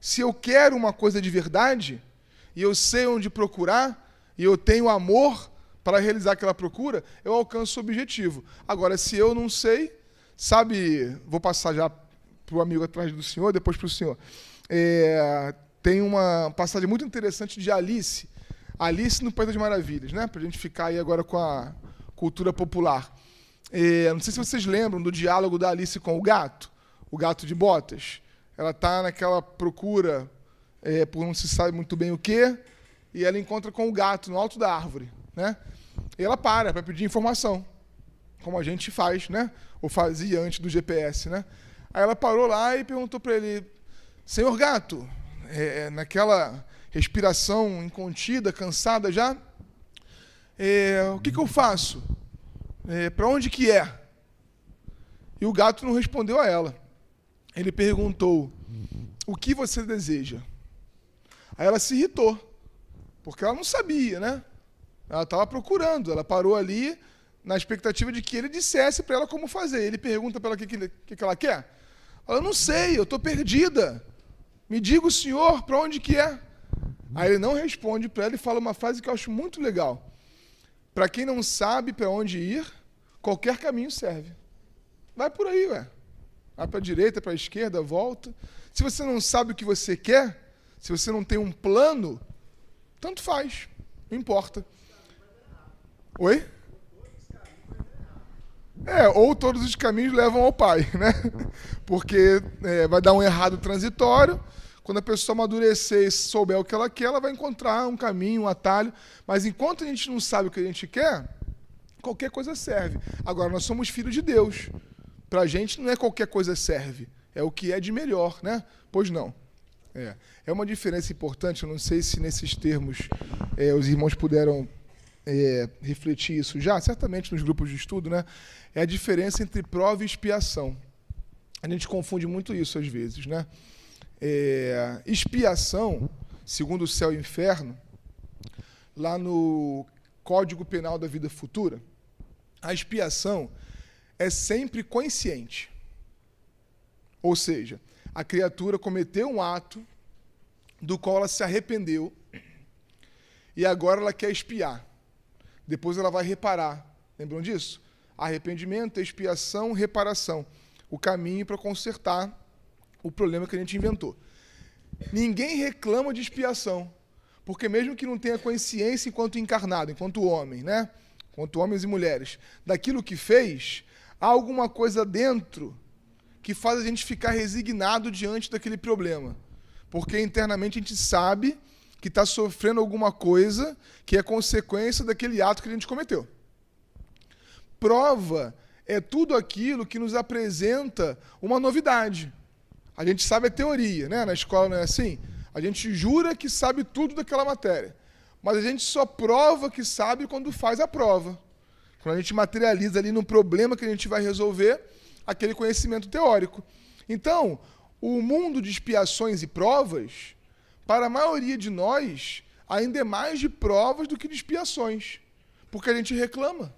Se eu quero uma coisa de verdade, e eu sei onde procurar, e eu tenho amor para realizar aquela procura, eu alcanço o objetivo. Agora, se eu não sei, vou passar já para o amigo atrás do senhor, depois para o senhor. Tem uma passagem muito interessante de Alice no País das Maravilhas, né? Para a gente ficar aí agora com a cultura popular. Não sei se vocês lembram do diálogo da Alice com o gato de botas. Ela está naquela procura por não se sabe muito bem o quê, e ela encontra com o gato no alto da árvore. Né? E ela para pedir informação, como a gente faz, né? Ou fazia antes do GPS. Né? Aí ela parou lá e perguntou para ele, senhor gato, naquela respiração incontida, cansada já, o que eu faço? Para onde que é? E o gato não respondeu a ela. Ele perguntou, o que você deseja? Aí ela se irritou, porque ela não sabia, né? Ela estava procurando, ela parou ali na expectativa de que ele dissesse para ela como fazer. Ele pergunta para ela o que ela quer. Ela, não sei, eu estou perdida. Me diga o senhor para onde que é. Aí ele não responde para ela e fala uma frase que eu acho muito legal. Para quem não sabe para onde ir, qualquer caminho serve. Vai por aí, ué. Vai para a direita, para a esquerda, volta. Se você não sabe o que você quer, se você não tem um plano, tanto faz, não importa. Oi? Ou todos os caminhos levam ao Pai, né? Porque vai dar um errado transitório. Quando a pessoa amadurecer e souber o que ela quer, ela vai encontrar um caminho, um atalho. Mas enquanto a gente não sabe o que a gente quer, qualquer coisa serve. Agora, nós somos filhos de Deus. Para a gente não é qualquer coisa serve. É o que é de melhor, né? Pois não. É uma diferença importante. Eu não sei se nesses termos os irmãos puderam refletir isso já, certamente nos grupos de estudo, né? É a diferença entre prova e expiação. A gente confunde muito isso às vezes, né? Expiação, segundo o céu e o inferno, lá no Código Penal da Vida Futura, a expiação é sempre consciente. Ou seja, a criatura cometeu um ato do qual ela se arrependeu e agora ela quer expiar. Depois ela vai reparar. Lembram disso? Arrependimento, expiação, reparação. O caminho para consertar o problema que a gente inventou. Ninguém reclama de expiação, porque mesmo que não tenha consciência enquanto encarnado, enquanto homem, né? Enquanto homens e mulheres, daquilo que fez, há alguma coisa dentro que faz a gente ficar resignado diante daquele problema. Porque internamente a gente sabe que está sofrendo alguma coisa que é consequência daquele ato que a gente cometeu. Prova é tudo aquilo que nos apresenta uma novidade. A gente sabe a teoria, né? Na escola não é assim? A gente jura que sabe tudo daquela matéria. Mas a gente só prova que sabe quando faz a prova. Quando a gente materializa ali no problema que a gente vai resolver aquele conhecimento teórico. Então, o mundo de expiações e provas, para a maioria de nós, ainda é mais de provas do que de expiações. Porque a gente reclama.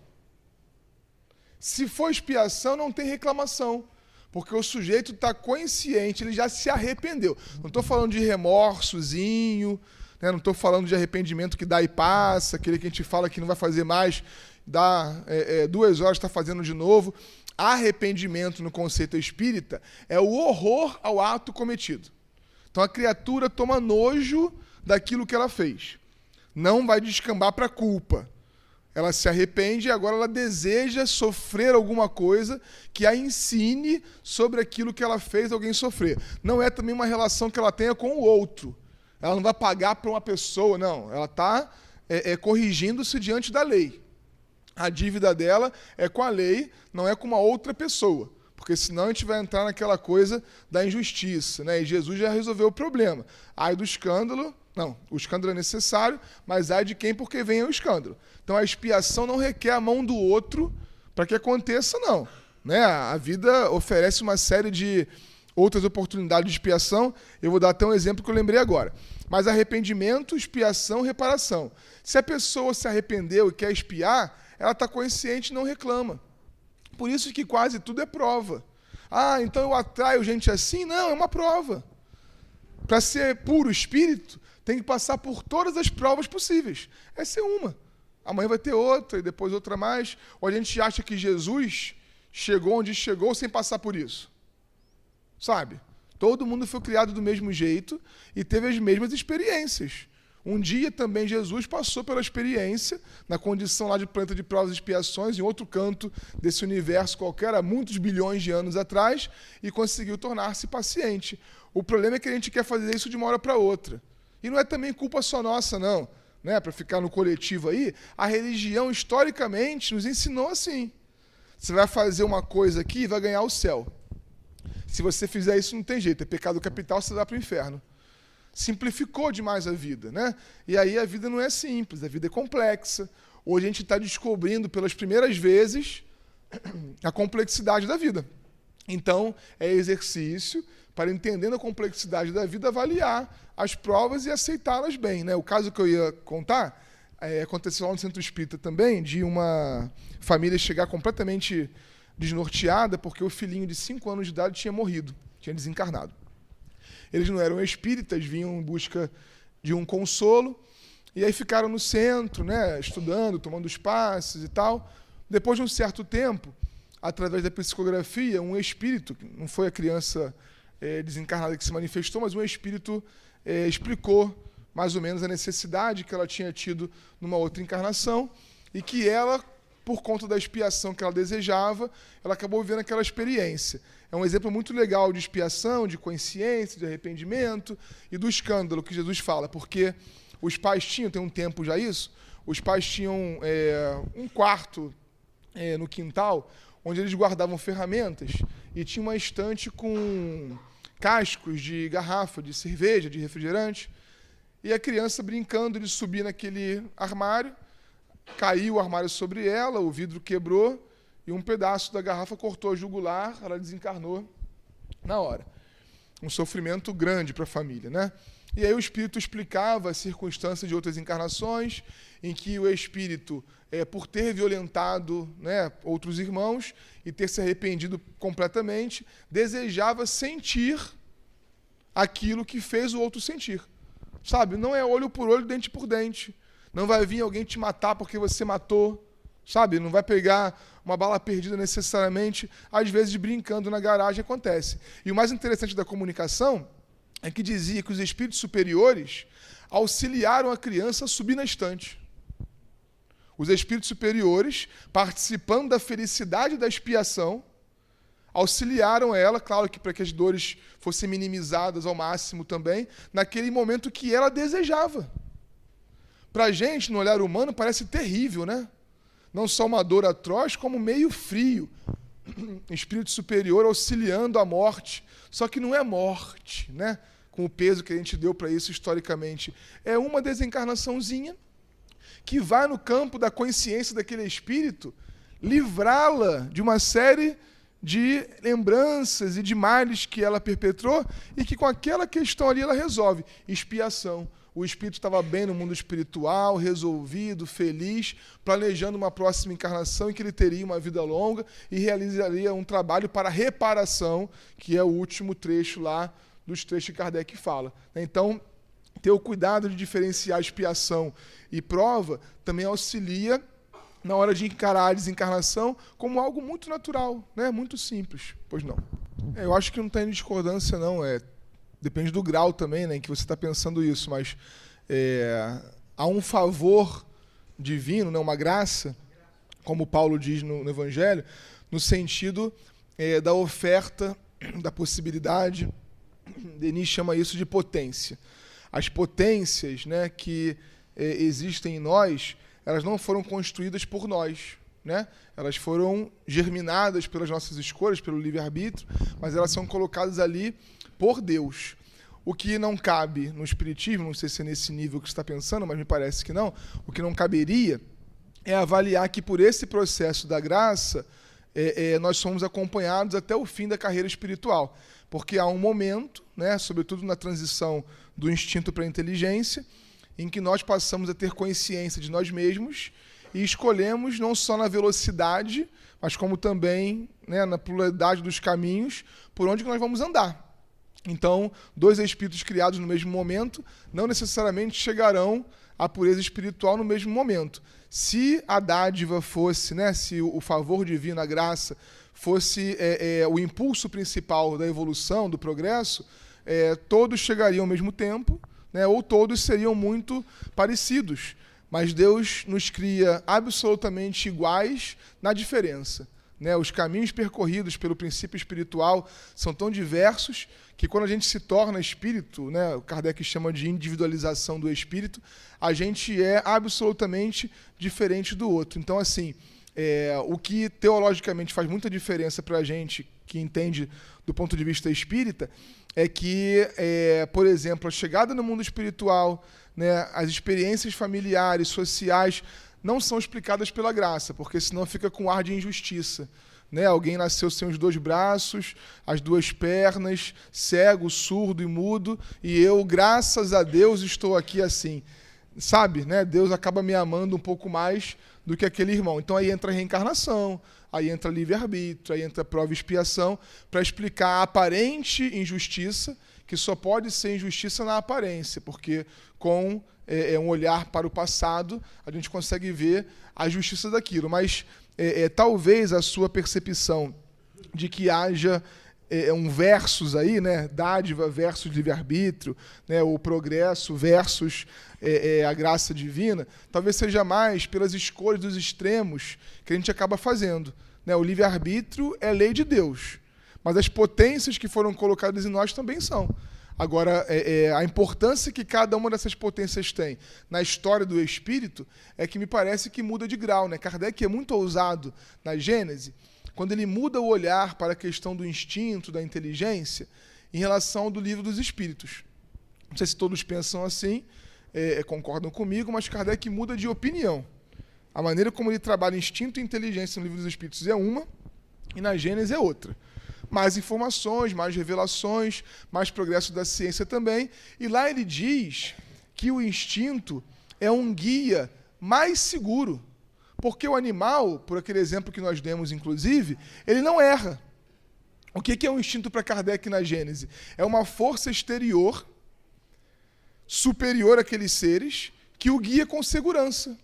Se for expiação, não tem reclamação. Porque o sujeito está consciente, ele já se arrependeu. Não estou falando de remorsozinho, né? Não estou falando de arrependimento que dá e passa, aquele que a gente fala que não vai fazer mais, dá 2 horas, está fazendo de novo. Arrependimento no conceito espírita é o horror ao ato cometido. Então a criatura toma nojo daquilo que ela fez. Não vai descambar para a culpa. Ela se arrepende e agora ela deseja sofrer alguma coisa que a ensine sobre aquilo que ela fez alguém sofrer. Não é também uma relação que ela tenha com o outro. Ela não vai pagar para uma pessoa, não. Ela está corrigindo-se diante da lei. A dívida dela é com a lei, não é com uma outra pessoa. Porque senão a gente vai entrar naquela coisa da injustiça, né? E Jesus já resolveu o problema. Ai do escândalo. Não, o escândalo é necessário, mas ai de quem porque vem o escândalo. Então a expiação não requer a mão do outro para que aconteça, não. Né? A vida oferece uma série de outras oportunidades de expiação. Eu vou dar até um exemplo que eu lembrei agora. Mas arrependimento, expiação, reparação. Se a pessoa se arrependeu e quer expiar, ela está consciente e não reclama. Por isso que quase tudo é prova. Ah, então eu atraio gente assim? Não, é uma prova. Para ser puro espírito, tem que passar por todas as provas possíveis. Essa é uma. Amanhã vai ter outra, e depois outra mais. Ou a gente acha que Jesus chegou onde chegou sem passar por isso. Sabe? Todo mundo foi criado do mesmo jeito e teve as mesmas experiências. Um dia também Jesus passou pela experiência, na condição lá de planeta de provas e expiações, em outro canto desse universo qualquer, há muitos bilhões de anos atrás, e conseguiu tornar-se paciente. O problema é que a gente quer fazer isso de uma hora para outra. E não é também culpa só nossa, não. Né? Para ficar no coletivo aí, a religião, historicamente, nos ensinou assim. Você vai fazer uma coisa aqui e vai ganhar o céu. Se você fizer isso, não tem jeito. É pecado capital, você vai para o inferno. Simplificou demais a vida, né? E aí a vida não é simples, a vida é complexa. Hoje a gente está descobrindo pelas primeiras vezes a complexidade da vida. Então, é exercício para, entendendo a complexidade da vida, avaliar as provas e aceitá-las bem, né? O caso que eu ia contar, aconteceu lá no Centro Espírita também, de uma família chegar completamente desnorteada porque o filhinho de 5 anos de idade tinha morrido, tinha desencarnado. Eles não eram espíritas, vinham em busca de um consolo, e aí ficaram no centro, né, estudando, tomando os passes e tal. Depois de um certo tempo, através da psicografia, um espírito, não foi a criança desencarnada que se manifestou, mas um espírito explicou mais ou menos a necessidade que ela tinha tido numa outra encarnação e que ela, por conta da expiação que ela desejava, ela acabou vivendo aquela experiência. É um exemplo muito legal de expiação, de consciência, de arrependimento e do escândalo que Jesus fala, porque os pais tinham, tem um tempo já isso, os pais tinham um quarto no quintal, onde eles guardavam ferramentas e tinha uma estante com cascos de garrafa, de cerveja, de refrigerante, e a criança brincando de subir naquele armário, caiu o armário sobre ela, o vidro quebrou e um pedaço da garrafa cortou a jugular, ela desencarnou na hora. Um sofrimento grande para a família, né? E aí o espírito explicava as circunstâncias de outras encarnações, em que o espírito, por ter violentado, né, outros irmãos e ter se arrependido completamente, desejava sentir aquilo que fez o outro sentir. Sabe? Não é olho por olho, dente por dente. Não vai vir alguém te matar porque você matou. Sabe? Não vai pegar uma bala perdida necessariamente. Às vezes, brincando na garagem, acontece. E o mais interessante da comunicação é que dizia que os espíritos superiores auxiliaram a criança a subir na estante. Os espíritos superiores, participando da felicidade da expiação, auxiliaram ela, claro que para que as dores fossem minimizadas ao máximo também, naquele momento que ela desejava. Para a gente, no olhar humano, parece terrível, né? Não só uma dor atroz, como meio frio. Espírito superior auxiliando a morte. Só que não é morte, né? Com o peso que a gente deu para isso historicamente. É uma desencarnaçãozinha que vai no campo da consciência daquele espírito livrá-la de uma série de lembranças e de males que ela perpetrou e que com aquela questão ali ela resolve. Expiação. O espírito estava bem no mundo espiritual, resolvido, feliz, planejando uma próxima encarnação em que ele teria uma vida longa e realizaria um trabalho para reparação, que é o último trecho lá dos trechos que Kardec fala. Então, ter o cuidado de diferenciar expiação e prova também auxilia na hora de encarar a desencarnação como algo muito natural, né? Muito simples. Pois não. Eu acho que não tem discordância, não. Depende do grau também, né, em que você está pensando isso, mas há um favor divino, né, uma graça, como Paulo diz no Evangelho, no sentido da oferta, da possibilidade. Denis chama isso de potência. As potências, né, que existem em nós, elas não foram construídas por nós, né? Elas foram germinadas pelas nossas escolhas, pelo livre-arbítrio, mas elas são colocadas ali por Deus. O que não cabe no Espiritismo, não sei se é nesse nível que você está pensando, mas me parece que não, o que não caberia é avaliar que por esse processo da graça nós somos acompanhados até o fim da carreira espiritual. Porque há um momento, né, sobretudo na transição do instinto para a inteligência, em que nós passamos a ter consciência de nós mesmos e escolhemos não só na velocidade, mas como também, né, na pluralidade dos caminhos por onde nós vamos andar. Então, dois espíritos criados no mesmo momento não necessariamente chegarão à pureza espiritual no mesmo momento. Se a dádiva fosse, né, se o favor divino, a graça, fosse o impulso principal da evolução, do progresso, todos chegariam ao mesmo tempo, né, ou todos seriam muito parecidos. Mas Deus nos cria absolutamente iguais na diferença. Né? Os caminhos percorridos pelo princípio espiritual são tão diversos que quando a gente se torna espírito, né, o Kardec chama de individualização do espírito, a gente é absolutamente diferente do outro. Então, assim, o que teologicamente faz muita diferença para a gente que entende do ponto de vista espírita é que, por exemplo, a chegada no mundo espiritual, né, as experiências familiares, sociais, não são explicadas pela graça, porque senão fica com ar de injustiça. Né? Alguém nasceu sem os 2 braços, as 2 pernas, cego, surdo e mudo, e eu, graças a Deus, estou aqui assim. sabe, né? Deus acaba me amando um pouco mais do que aquele irmão. Então aí entra a reencarnação, aí entra livre-arbítrio, aí entra prova e expiação, para explicar a aparente injustiça, que só pode ser injustiça na aparência, porque com um olhar para o passado, a gente consegue ver a justiça daquilo. Mas talvez a sua percepção de que haja um versus aí, né, dádiva versus livre-arbítrio, né, o progresso versus a graça divina, talvez seja mais pelas escolhas dos extremos que a gente acaba fazendo. Né? O livre-arbítrio é lei de Deus, mas as potências que foram colocadas em nós também são. Agora, a importância que cada uma dessas potências tem na história do espírito é que me parece que muda de grau. Né? Kardec é muito ousado na Gênese, quando ele muda o olhar para a questão do instinto, da inteligência, em relação ao do livro dos Espíritos. Não sei se todos pensam assim, concordam comigo, mas Kardec muda de opinião. A maneira como ele trabalha instinto e inteligência no livro dos Espíritos é uma, e na Gênese é outra. Mais informações, mais revelações, mais progresso da ciência também. E lá ele diz que o instinto é um guia mais seguro. Porque o animal, por aquele exemplo que nós demos, inclusive, ele não erra. O que é um instinto para Kardec na Gênese? É uma força exterior, superior àqueles seres, que o guia com segurança.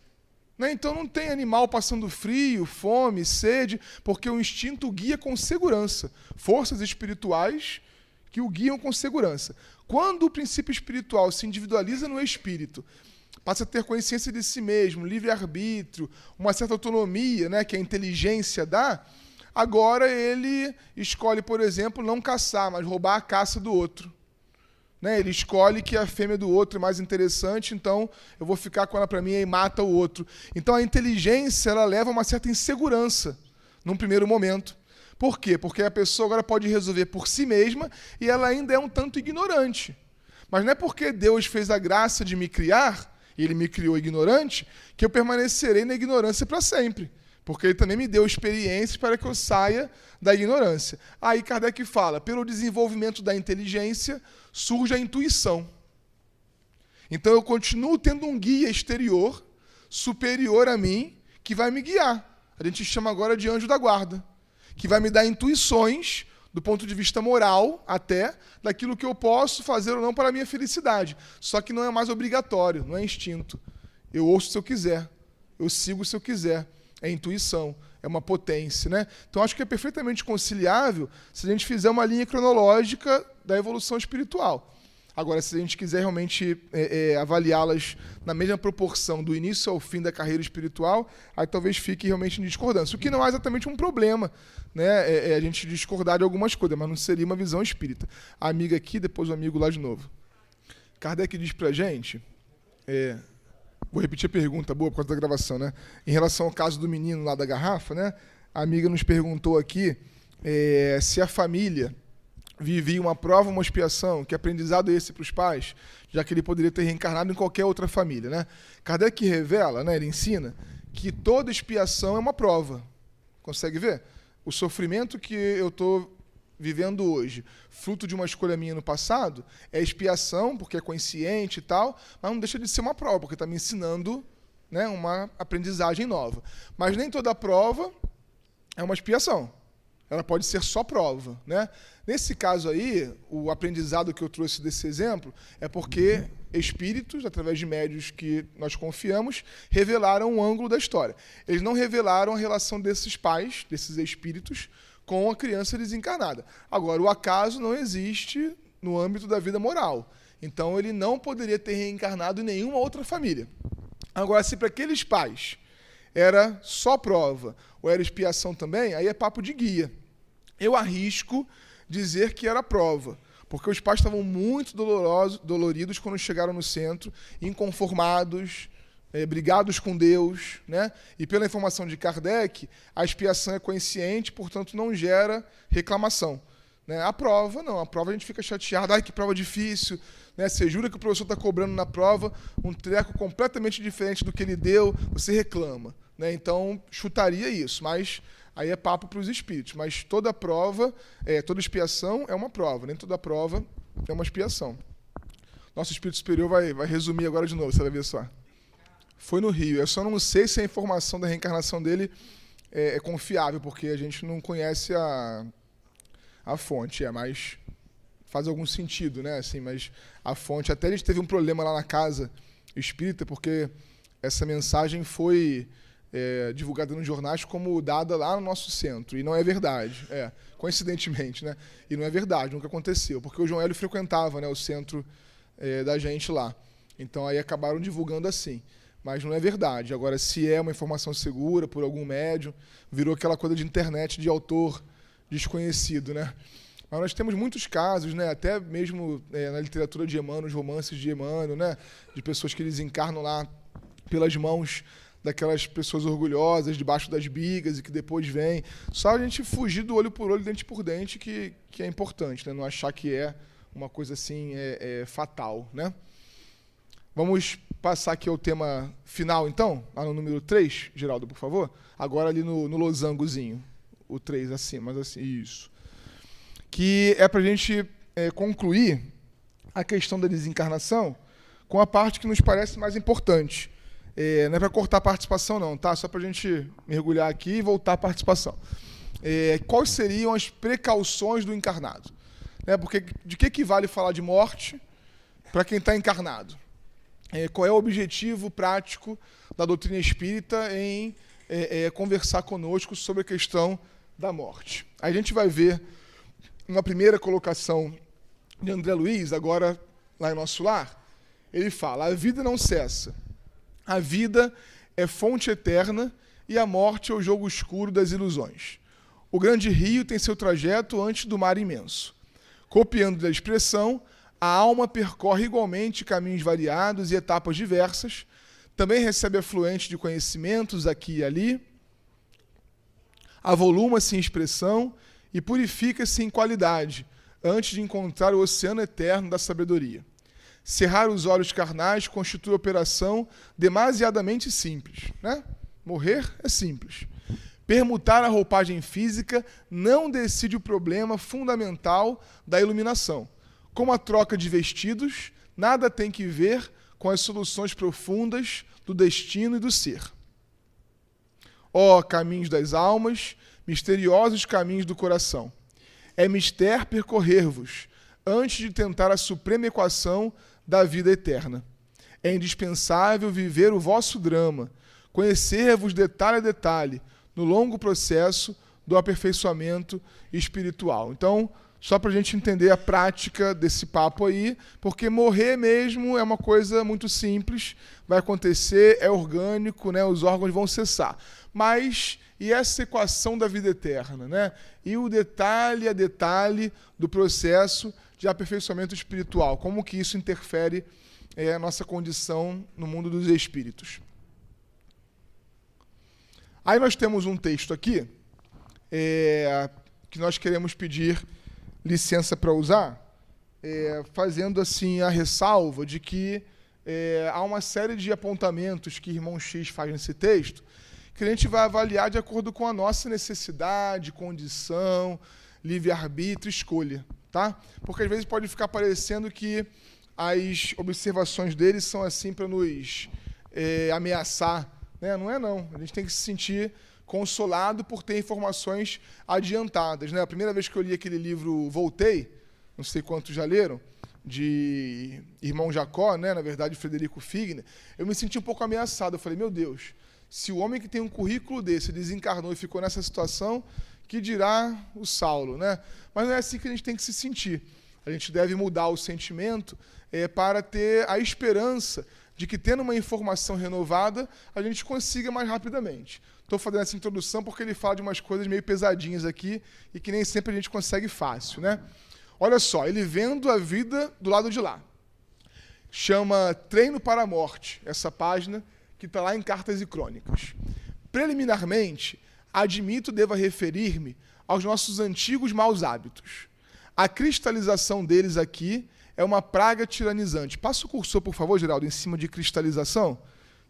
Né? Então não tem animal passando frio, fome, sede, porque o instinto guia com segurança. Forças espirituais que o guiam com segurança. Quando o princípio espiritual se individualiza no espírito, passa a ter consciência de si mesmo, livre-arbítrio, uma certa autonomia, né, que a inteligência dá, agora ele escolhe, por exemplo, não caçar, mas roubar a caça do outro. Né? Ele escolhe que a fêmea do outro é mais interessante, então eu vou ficar com ela para mim e mata o outro. Então a inteligência ela leva a uma certa insegurança num primeiro momento. Por quê? Porque a pessoa agora pode resolver por si mesma e ela ainda é um tanto ignorante. Mas não é porque Deus fez a graça de me criar, e Ele me criou ignorante, que eu permanecerei na ignorância para sempre. Porque Ele também me deu experiências para que eu saia da ignorância. Aí Kardec fala, pelo desenvolvimento da inteligência, surge a intuição. Então eu continuo tendo um guia exterior, superior a mim, que vai me guiar. A gente chama agora de anjo da guarda, que vai me dar intuições, do ponto de vista moral, até, daquilo que eu posso fazer ou não para a minha felicidade. Só que não é mais obrigatório, não é instinto. Eu ouço se eu quiser, eu sigo se eu quiser. É intuição, é uma potência. Né? Então, acho que é perfeitamente conciliável se a gente fizer uma linha cronológica da evolução espiritual. Agora, se a gente quiser realmente avaliá-las na mesma proporção do início ao fim da carreira espiritual, aí talvez fique realmente em discordância. O que não é exatamente um problema, né? A gente discordar de algumas coisas, mas não seria uma visão espírita. A amiga aqui, depois o amigo lá de novo. Kardec diz pra gente... Vou repetir a pergunta, boa, por causa da gravação, né? Em relação ao caso do menino lá da garrafa, né? A amiga nos perguntou aqui se a família vivia uma prova, uma expiação, que aprendizado é esse para os pais, já que ele poderia ter reencarnado em qualquer outra família, né? Kardec revela, né, ele ensina, que toda expiação é uma prova. Consegue ver? O sofrimento que eu estou vivendo hoje, fruto de uma escolha minha no passado, é expiação, porque é consciente e tal, mas não deixa de ser uma prova, porque está me ensinando, né, uma aprendizagem nova. Mas nem toda prova é uma expiação. Ela pode ser só prova. Né? Nesse caso aí, o aprendizado que eu trouxe desse exemplo é porque espíritos, através de médios que nós confiamos, revelaram um ângulo da história. Eles não revelaram a relação desses pais, desses espíritos, com a criança desencarnada. Agora, o acaso não existe no âmbito da vida moral. Então, ele não poderia ter reencarnado em nenhuma outra família. Agora, se para aqueles pais era só prova ou era expiação também, aí é papo de guia. Eu arrisco dizer que era prova, porque os pais estavam muito doloridos quando chegaram no centro, inconformados, brigados com Deus, né? E pela informação de Kardec, a expiação é consciente, portanto não gera reclamação. Né? A prova, não. A prova a gente fica chateado, ai, que prova difícil. Né? Você jura que o professor está cobrando na prova um treco completamente diferente do que ele deu, você reclama. Né? Então, chutaria isso, mas aí é papo para os espíritos. Mas toda prova, toda expiação é uma prova, nem toda prova é uma expiação. Nosso espírito superior vai resumir agora de novo, você vai ver só. Foi no Rio. Eu só não sei se a informação da reencarnação dele é confiável, porque a gente não conhece a fonte, mas faz algum sentido, né? Assim, mas a fonte... Até a gente teve um problema lá na casa espírita, porque essa mensagem foi divulgada nos jornais como dada lá no nosso centro, e não é verdade. Coincidentemente, né? E não é verdade, nunca aconteceu, porque o João Hélio frequentava, né, o centro da gente lá. Então aí acabaram divulgando assim. Mas não é verdade. Agora, se é uma informação segura por algum médium, virou aquela coisa de internet de autor desconhecido, né? Mas nós temos muitos casos, né? Até mesmo na literatura de Emmanuel, os romances de Emmanuel, né? De pessoas que eles encarnam lá pelas mãos daquelas pessoas orgulhosas, debaixo das bigas, e que depois vêm. Só a gente fugir do olho por olho, dente por dente, que é importante, né? Não achar que é uma coisa assim fatal, né? Vamos passar aqui ao tema final, então, lá no número 3, Geraldo, por favor. Agora ali no losangozinho, o 3 acima, mas assim, isso. Que é para a gente concluir a questão da desencarnação com a parte que nos parece mais importante. Não é para cortar a participação, não, tá? Só para a gente mergulhar aqui e voltar à participação. Quais seriam as precauções do encarnado? Porque de que vale falar de morte para quem está encarnado? Qual é o objetivo prático da doutrina espírita em conversar conosco sobre a questão da morte? A gente vai ver uma primeira colocação de André Luiz, agora lá em Nosso Lar. Ele fala: a vida não cessa, a vida é fonte eterna e a morte é o jogo escuro das ilusões. O grande rio tem seu trajeto antes do mar imenso. Copiando da expressão, a alma percorre igualmente caminhos variados e etapas diversas, também recebe afluentes de conhecimentos aqui e ali, avoluma-se em expressão e purifica-se em qualidade, antes de encontrar o oceano eterno da sabedoria. Cerrar os olhos carnais constitui operação demasiadamente simples, né? Morrer é simples. Permutar a roupagem física não decide o problema fundamental da iluminação. Como a troca de vestidos, nada tem que ver com as soluções profundas do destino e do ser. Ó caminhos das almas, misteriosos caminhos do coração, é mister percorrer-vos, antes de tentar a suprema equação da vida eterna. É indispensável viver o vosso drama, conhecer-vos detalhe a detalhe, no longo processo do aperfeiçoamento espiritual. Então, só para a gente entender a prática desse papo aí, porque morrer mesmo é uma coisa muito simples, vai acontecer, é orgânico, né? Os órgãos vão cessar. Mas, e essa equação da vida eterna, né? E o detalhe a detalhe do processo de aperfeiçoamento espiritual, como que isso interfere a nossa condição no mundo dos espíritos. Aí nós temos um texto aqui, que nós queremos pedir licença para usar, fazendo assim a ressalva de que há uma série de apontamentos que o irmão X faz nesse texto, que a gente vai avaliar de acordo com a nossa necessidade, condição, livre-arbítrio, escolha, tá? Porque às vezes pode ficar parecendo que as observações deles são assim para nos ameaçar, né? Não é não, a gente tem que se sentir consolado por ter informações adiantadas, né? A primeira vez que eu li aquele livro Voltei, não sei quantos já leram, de Irmão Jacó, né? Na verdade, Frederico Figner, eu me senti um pouco ameaçado. Eu falei, meu Deus, se o homem que tem um currículo desse desencarnou e ficou nessa situação, que dirá o Saulo, né? Mas não é assim que a gente tem que se sentir. A gente deve mudar o sentimento para ter a esperança de que, tendo uma informação renovada, a gente consiga mais rapidamente. Estou fazendo essa introdução porque ele fala de umas coisas meio pesadinhas aqui e que nem sempre a gente consegue fácil, né? Olha só, ele vendo a vida do lado de lá. Chama Treino para a Morte, essa página que está lá em Cartas e Crônicas. Preliminarmente, admito deva referir-me aos nossos antigos maus hábitos. A cristalização deles aqui é uma praga tiranizante. Passa o cursor, por favor, Geraldo, em cima de cristalização,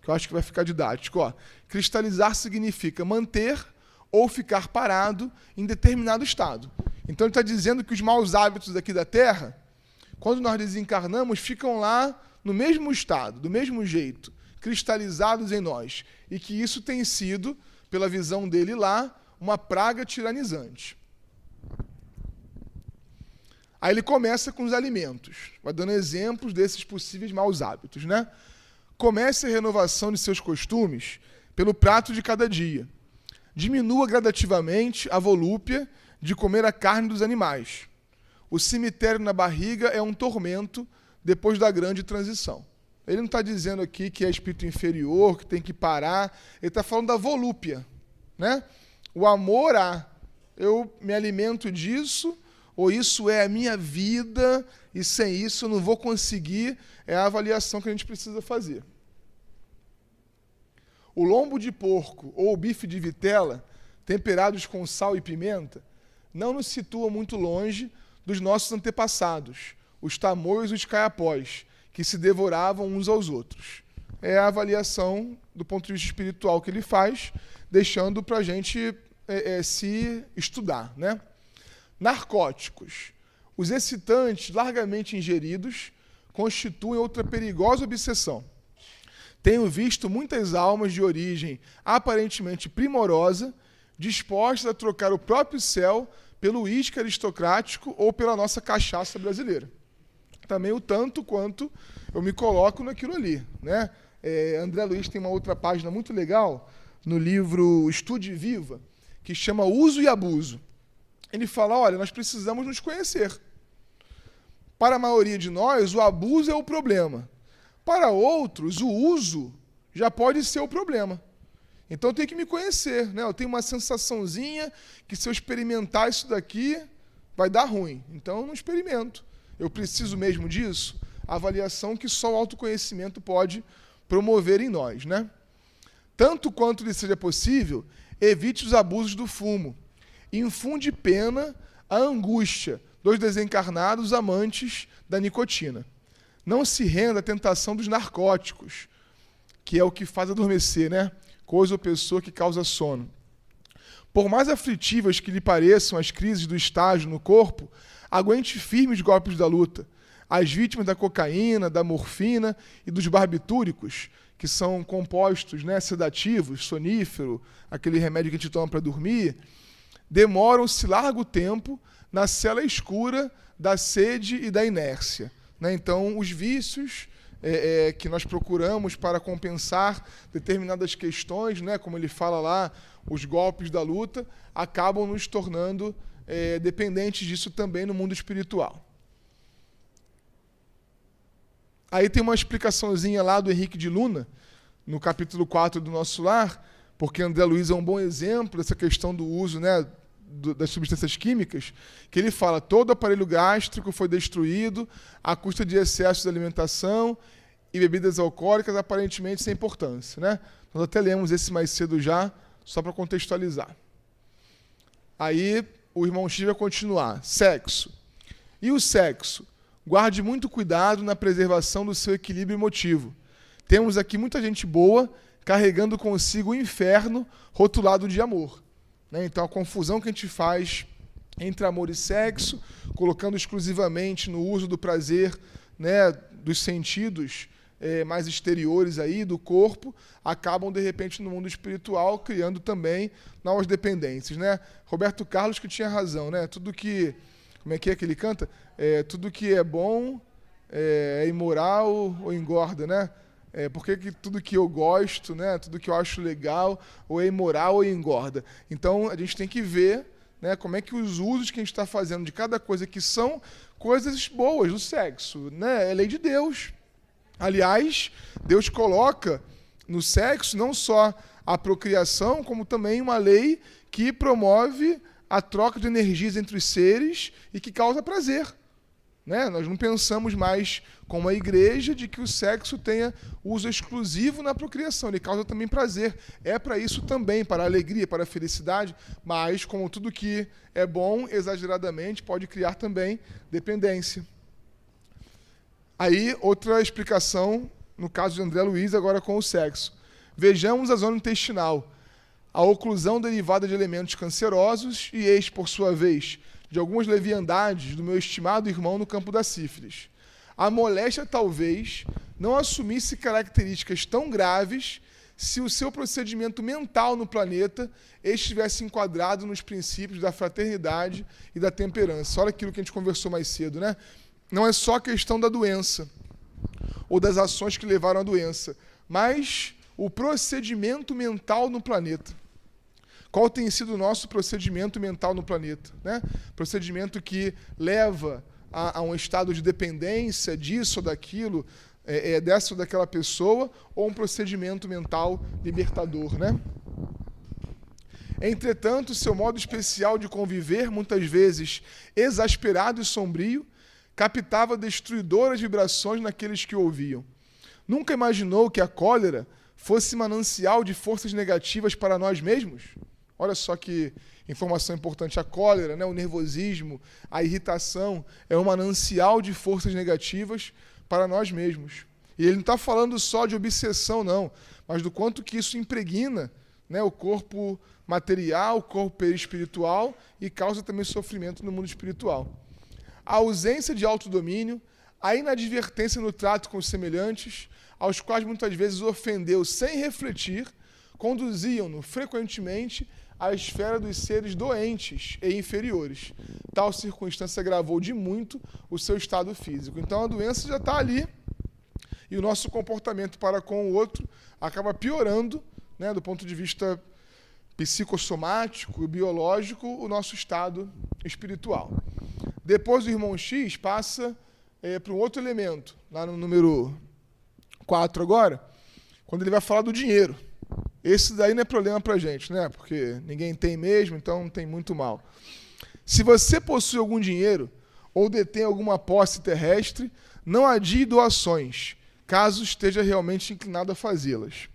que eu acho que vai ficar didático. Ó, cristalizar significa manter ou ficar parado em determinado estado. Então ele está dizendo que os maus hábitos aqui da Terra, quando nós desencarnamos, ficam lá no mesmo estado, do mesmo jeito. cristalizados em nós. E que isso tem sido, pela visão dele lá, uma praga tiranizante. Aí ele começa com os alimentos, vai dando exemplos desses possíveis maus hábitos, né? Comece a renovação de seus costumes pelo prato de cada dia. Diminua gradativamente a volúpia de comer a carne dos animais. O cemitério na barriga é um tormento depois da grande transição. Ele não está dizendo aqui que é espírito inferior, que tem que parar. Ele está falando da volúpia, né? O amor eu me alimento disso, ou isso é a minha vida, e sem isso eu não vou conseguir, é a avaliação que a gente precisa fazer. O lombo de porco ou o bife de vitela, temperados com sal e pimenta, não nos situa muito longe dos nossos antepassados, os tamoios e os caiapós, que se devoravam uns aos outros. É a avaliação do ponto de vista espiritual que ele faz, deixando para a gente se estudar, né? Narcóticos. Os excitantes largamente ingeridos constituem outra perigosa obsessão. Tenho visto muitas almas de origem aparentemente primorosa dispostas a trocar o próprio céu pelo uísque aristocrático ou pela nossa cachaça brasileira. Também o tanto quanto eu me coloco naquilo ali, né? André Luiz tem uma outra página muito legal no livro Estude Viva, que chama Uso e Abuso. Ele fala, olha, nós precisamos nos conhecer. Para a maioria de nós, o abuso é o problema. Para outros, o uso já pode ser o problema. Então eu tenho que me conhecer, né? Eu tenho uma sensaçãozinha que se eu experimentar isso daqui, vai dar ruim. Então eu não experimento. Eu preciso mesmo disso? A avaliação que só o autoconhecimento pode promover em nós, né? Tanto quanto lhe seja possível, evite os abusos do fumo. Infunde pena à angústia dos desencarnados amantes da nicotina. Não se renda à tentação dos narcóticos, que é o que faz adormecer, né? Coisa ou pessoa que causa sono. Por mais aflitivas que lhe pareçam as crises do estágio no corpo, aguente firme os golpes da luta. As vítimas da cocaína, da morfina e dos barbitúricos, que são compostos, né, sedativos, sonífero, aquele remédio que a gente toma para dormir, demoram-se largo tempo na cela escura da sede e da inércia, né? Então, os vícios que nós procuramos para compensar determinadas questões, né, como ele fala lá, os golpes da luta, acabam nos tornando dependentes disso também no mundo espiritual. Aí tem uma explicaçãozinha lá do Henrique de Luna, no capítulo 4 do Nosso Lar, porque André Luiz é um bom exemplo dessa questão do uso, né, das substâncias químicas, que ele fala, todo aparelho gástrico foi destruído à custa de excessos de alimentação e bebidas alcoólicas aparentemente sem importância, né? Nós até lemos esse mais cedo já, só para contextualizar. Aí o irmão X vai continuar. Sexo. E o sexo? Guarde muito cuidado na preservação do seu equilíbrio emotivo. Temos aqui muita gente boa carregando consigo o inferno rotulado de amor. Né? Então, a confusão que a gente faz entre amor e sexo, colocando exclusivamente no uso do prazer, né, dos sentidos mais exteriores aí, do corpo, acabam, de repente, no mundo espiritual, criando também novas dependências. Né? Roberto Carlos que tinha razão, né? Tudo que... Como é que ele canta? Tudo que é bom é imoral ou engorda, né? Porque tudo que eu gosto, né, tudo que eu acho legal, ou é imoral ou engorda. Então, a gente tem que ver, né, como é que os usos que a gente está fazendo de cada coisa, que são coisas boas do sexo, né? É lei de Deus. Aliás, Deus coloca no sexo não só a procriação, como também uma lei que promove a troca de energias entre os seres e que causa prazer. Né? Nós não pensamos mais, como a igreja, de que o sexo tenha uso exclusivo na procriação. Ele causa também prazer. É para isso também, para a alegria, para a felicidade, mas, como tudo que é bom, exageradamente, pode criar também dependência. Aí, outra explicação, no caso de André Luiz, agora com o sexo. Vejamos a zona intestinal. A oclusão derivada de elementos cancerosos e eis, por sua vez, de algumas leviandades do meu estimado irmão no campo da sífilis. A moléstia, talvez, não assumisse características tão graves se o seu procedimento mental no planeta estivesse enquadrado nos princípios da fraternidade e da temperança. Olha aquilo que a gente conversou mais cedo, né? Não é só a questão da doença ou das ações que levaram à doença, mas o procedimento mental no planeta. Qual tem sido o nosso procedimento mental no planeta, né? Procedimento que leva a um estado de dependência disso ou daquilo, dessa ou daquela pessoa, ou um procedimento mental libertador, né? Entretanto, seu modo especial de conviver, muitas vezes exasperado e sombrio, captava destruidoras vibrações naqueles que o ouviam. Nunca imaginou que a cólera fosse manancial de forças negativas para nós mesmos? Olha só que informação importante. A cólera, né, o nervosismo, a irritação, é um manancial de forças negativas para nós mesmos. E ele não está falando só de obsessão, não, mas do quanto que isso impregna, né, o corpo material, o corpo perispiritual e causa também sofrimento no mundo espiritual. A ausência de autodomínio, a inadvertência no trato com os semelhantes, aos quais muitas vezes ofendeu sem refletir, conduziam-no frequentemente à esfera dos seres doentes e inferiores. Tal circunstância agravou de muito o seu estado físico. Então a doença já está ali e o nosso comportamento para com o outro acaba piorando, né, do ponto de vista psicossomático e biológico, o nosso estado espiritual. Depois o irmão X passa para um outro elemento, lá no número 4 agora, quando ele vai falar do dinheiro. Esse daí não é problema para a gente, né? Porque ninguém tem mesmo, então não tem muito mal. Se você possui algum dinheiro ou detém alguma posse terrestre, não adie doações, caso esteja realmente inclinado a fazê-las.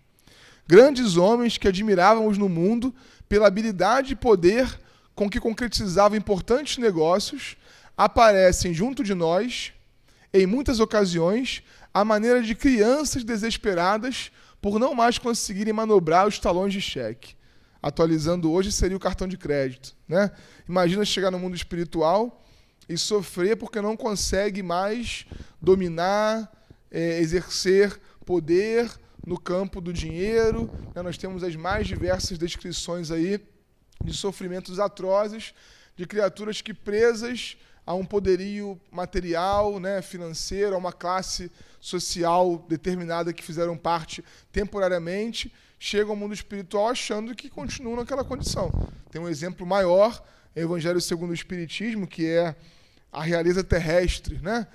Grandes homens que admirávamos no mundo pela habilidade e poder com que concretizavam importantes negócios aparecem junto de nós, em muitas ocasiões, à maneira de crianças desesperadas por não mais conseguirem manobrar os talões de cheque. Atualizando hoje seria o cartão de crédito, né? Imagina chegar no mundo espiritual e sofrer porque não consegue mais dominar, exercer poder no campo do dinheiro, né? Nós temos as mais diversas descrições aí de sofrimentos atrozes, de criaturas que presas a um poderio material, né, financeiro, a uma classe social determinada que fizeram parte temporariamente, chegam ao mundo espiritual achando que continuam naquela condição. Tem um exemplo maior, o Evangelho segundo o Espiritismo, que é a realeza terrestre, né?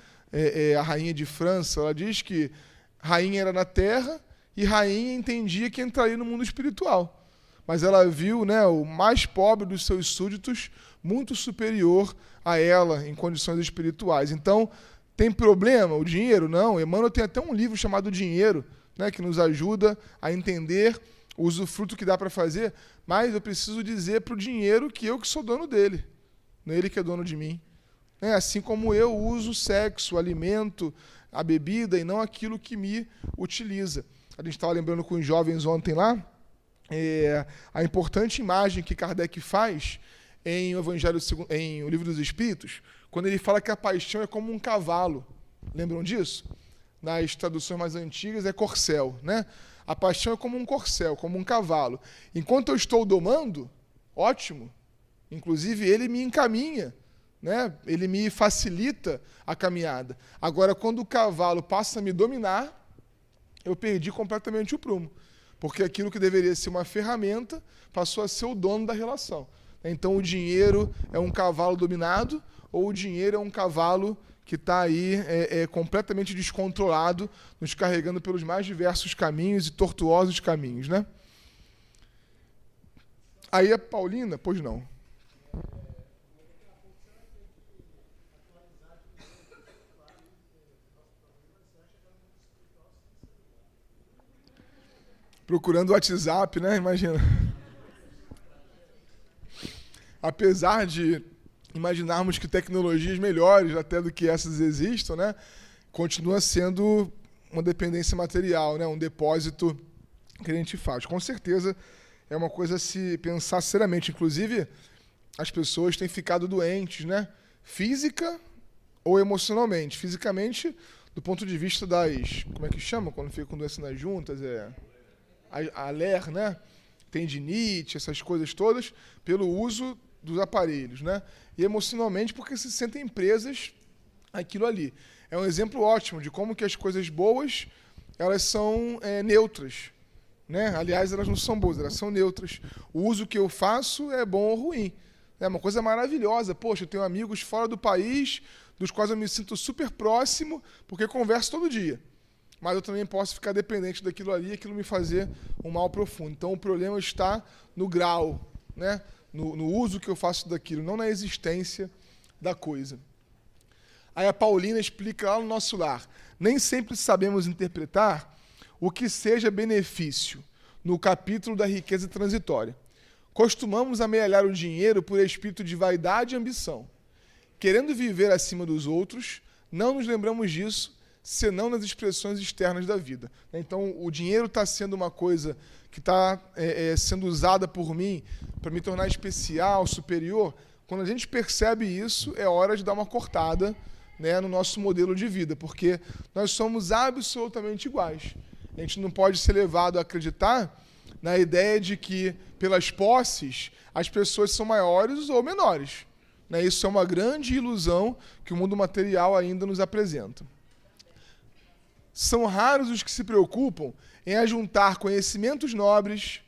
A rainha de França. Ela diz que rainha era na terra e rainha entendia que entraria no mundo espiritual. Mas ela viu, né, o mais pobre dos seus súditos muito superior a ela em condições espirituais. Então, tem problema o dinheiro? Não. Emmanuel tem até um livro chamado Dinheiro, né, que nos ajuda a entender o usufruto que dá para fazer, mas eu preciso dizer para o dinheiro que eu que sou dono dele, não é ele que é dono de mim. Assim como eu uso o sexo, o alimento, a bebida e não aquilo que me utiliza. A gente estava lembrando com os jovens ontem lá, a importante imagem que Kardec faz em o Livro dos Espíritos, quando ele fala que a paixão é como um cavalo. Lembram disso? Nas traduções mais antigas é corcel, né? A paixão é como um corcel, como um cavalo. Enquanto eu estou domando, ótimo. Inclusive ele me encaminha, né? Ele me facilita a caminhada. Agora, quando o cavalo passa a me dominar, eu perdi completamente o prumo. Porque aquilo que deveria ser uma ferramenta passou a ser o dono da relação. Então, o dinheiro é um cavalo dominado ou o dinheiro é um cavalo que está aí completamente descontrolado, nos carregando pelos mais diversos caminhos e tortuosos caminhos, né? Aí a Paulina, pois não. Procurando o WhatsApp, né? Imagina. Apesar de imaginarmos que tecnologias melhores até do que essas existam, né? Continua sendo uma dependência material, né? Um depósito que a gente faz. Com certeza é uma coisa a se pensar seriamente. Inclusive, as pessoas têm ficado doentes, né? Física ou emocionalmente. Fisicamente, do ponto de vista das... Como é que chama quando fica com doença nas juntas? A ALER, né? Tendinite, essas coisas todas, pelo uso dos aparelhos, né? E emocionalmente porque se sentem presas àquilo ali. É um exemplo ótimo de como que as coisas boas, elas são neutras, né? Aliás, elas não são boas, elas são neutras. O uso que eu faço é bom ou ruim. É uma coisa maravilhosa. Poxa, eu tenho amigos fora do país, dos quais eu me sinto super próximo, porque converso todo dia. Mas eu também posso ficar dependente daquilo ali e aquilo me fazer um mal profundo. Então, o problema está no grau, né? No uso que eu faço daquilo, não na existência da coisa. Aí a Paulina explica lá no Nosso Lar. Nem sempre sabemos interpretar o que seja benefício, no capítulo da riqueza transitória. Costumamos amealhar o dinheiro por espírito de vaidade e ambição. Querendo viver acima dos outros, não nos lembramos disso, senão nas expressões externas da vida. Então, o dinheiro está sendo uma coisa que está sendo usada por mim para me tornar especial, superior. Quando a gente percebe isso, é hora de dar uma cortada, né, no nosso modelo de vida, porque nós somos absolutamente iguais. A gente não pode ser levado a acreditar na ideia de que, pelas posses, as pessoas são maiores ou menores. Né? Isso é uma grande ilusão que o mundo material ainda nos apresenta. São raros os que se preocupam em ajuntar conhecimentos nobres,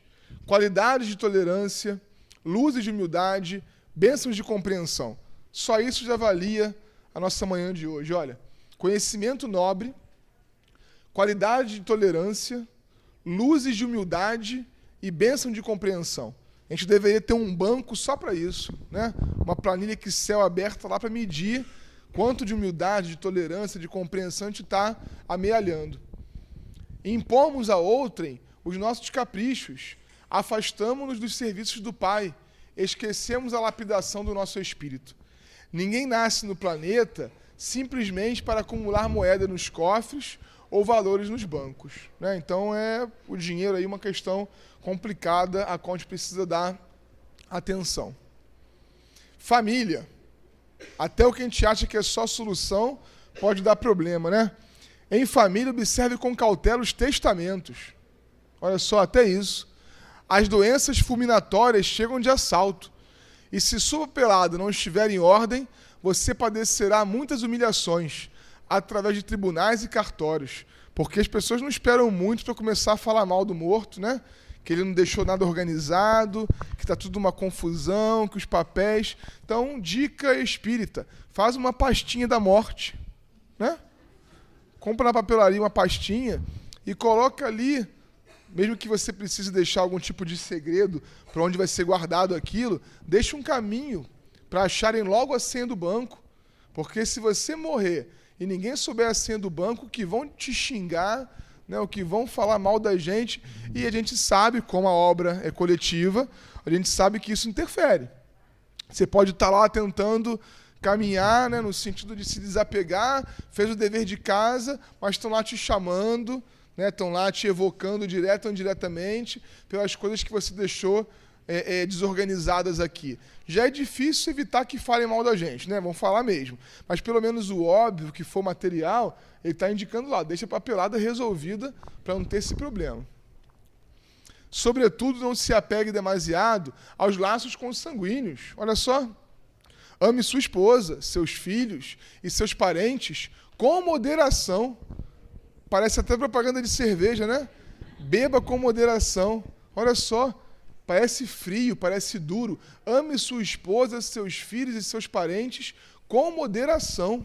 qualidades de tolerância, luzes de humildade, bênçãos de compreensão. Só isso já valia a nossa manhã de hoje. Olha, conhecimento nobre, qualidade de tolerância, luzes de humildade e bênção de compreensão. A gente deveria ter um banco só para isso, né? Uma planilha Excel aberta lá para medir quanto de humildade, de tolerância, de compreensão a gente está amealhando. Impomos a outrem os nossos caprichos, afastamo-nos dos serviços do Pai, esquecemos a lapidação do nosso espírito. Ninguém nasce no planeta simplesmente para acumular moeda nos cofres ou valores nos bancos, né? Então, o dinheiro aí uma questão complicada a qual a gente precisa dar atenção. Família. Até o que a gente acha que é só solução pode dar problema, né? Em família, observe com cautela os testamentos. Olha só, até isso. As doenças fulminatórias chegam de assalto. E se sua pelada não estiver em ordem, você padecerá muitas humilhações através de tribunais e cartórios. Porque as pessoas não esperam muito para começar a falar mal do morto, né? Que ele não deixou nada organizado, que está tudo uma confusão, que os papéis... Então, dica espírita, faz uma pastinha da morte, né? Compra na papelaria uma pastinha e coloca ali, mesmo que você precise deixar algum tipo de segredo para onde vai ser guardado aquilo, deixa um caminho para acharem logo a senha do banco, porque se você morrer e ninguém souber a senha do banco, que vão te xingar, né, o que vão falar mal da gente, e a gente sabe, como a obra é coletiva, a gente sabe que isso interfere. Você pode estar lá tentando caminhar, né, no sentido de se desapegar, fez o dever de casa, mas estão lá te chamando, né, estão lá te evocando direto ou indiretamente pelas coisas que você deixou desorganizadas aqui. Já é difícil evitar que falem mal da gente, né? Vão falar mesmo. Mas pelo menos o óbvio, que for material, ele está indicando lá, deixa a papelada resolvida para não ter esse problema. Sobretudo, não se apegue demasiado aos laços consanguíneos. Olha só. Ame sua esposa, seus filhos e seus parentes com moderação. Parece até propaganda de cerveja, né? Beba com moderação. Olha só. Parece frio, parece duro. Ame sua esposa, seus filhos e seus parentes com moderação.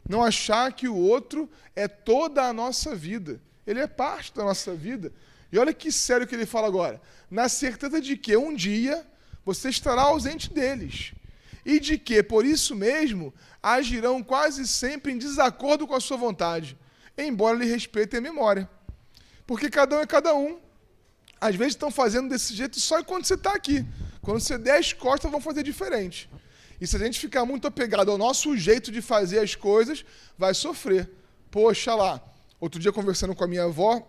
Não achar que o outro é toda a nossa vida. Ele é parte da nossa vida. E olha que sério que ele fala agora. Na certeza de que um dia você estará ausente deles. E de que, por isso mesmo, agirão quase sempre em desacordo com a sua vontade, embora lhe respeitem a memória. Porque cada um é cada um. Às vezes estão fazendo desse jeito só enquanto você está aqui. Quando você der as costas, vão fazer diferente. E se a gente ficar muito apegado ao nosso jeito de fazer as coisas, vai sofrer. Poxa lá, outro dia conversando com a minha avó,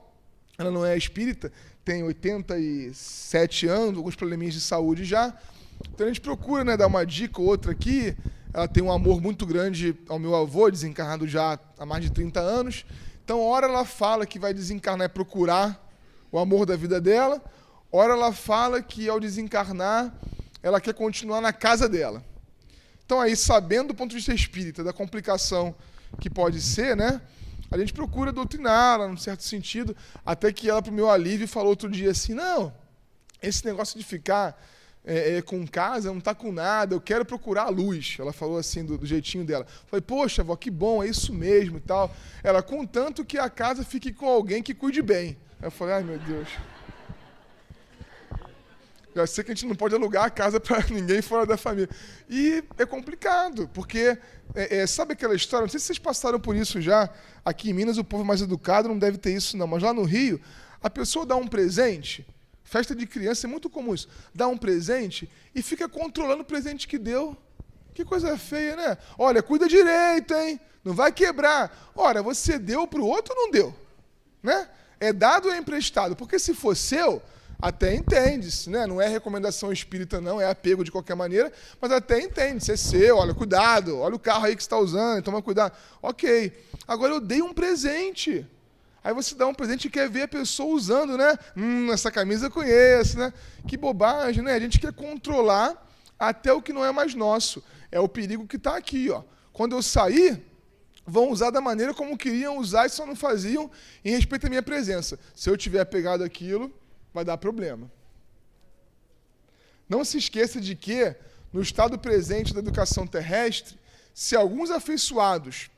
ela não é espírita, tem 87 anos, alguns probleminhas de saúde já. Então a gente procura, né, dar uma dica ou outra aqui, ela tem um amor muito grande ao meu avô, desencarnado já há mais de 30 anos. Então, ora ela fala que vai desencarnar e procurar o amor da vida dela, ora ela fala que ao desencarnar, ela quer continuar na casa dela. Então, aí, sabendo do ponto de vista espírita, da complicação que pode ser, né, a gente procura doutriná-la, num certo sentido, até que ela, para o meu alívio, falou outro dia assim, não, esse negócio de ficar com casa não está com nada, eu quero procurar a luz. Ela falou assim, do jeitinho dela. Falei, poxa, avó, que bom, é isso mesmo e tal. Ela, contanto que a casa fique com alguém que cuide bem. Aí eu falei, ai meu Deus. Já sei que a gente não pode alugar a casa para ninguém fora da família. E é complicado, porque sabe aquela história, não sei se vocês passaram por isso já, aqui em Minas o povo mais educado não deve ter isso não, mas lá no Rio, a pessoa dá um presente, festa de criança é muito comum isso, dá um presente e fica controlando o presente que deu. Que coisa feia, né? Olha, cuida direito, hein? Não vai quebrar. Ora, você deu para o outro ou não deu? Né? É dado ou é emprestado? Porque se for seu, até entende-se, né? Não é recomendação espírita, não, é apego de qualquer maneira, mas até entende-se, é seu, olha, cuidado, olha o carro aí que você está usando, toma cuidado. Ok. Agora eu dei um presente. Aí você dá um presente e quer ver a pessoa usando, né? Essa camisa eu conheço, né? Que bobagem, né? A gente quer controlar até o que não é mais nosso. É o perigo que está aqui, ó. Quando eu sair, vão usar da maneira como queriam usar e só não faziam em respeito à minha presença. Se eu tiver pegado aquilo, vai dar problema. Não se esqueça de que, no estado presente da educação terrestre, se alguns afeiçoados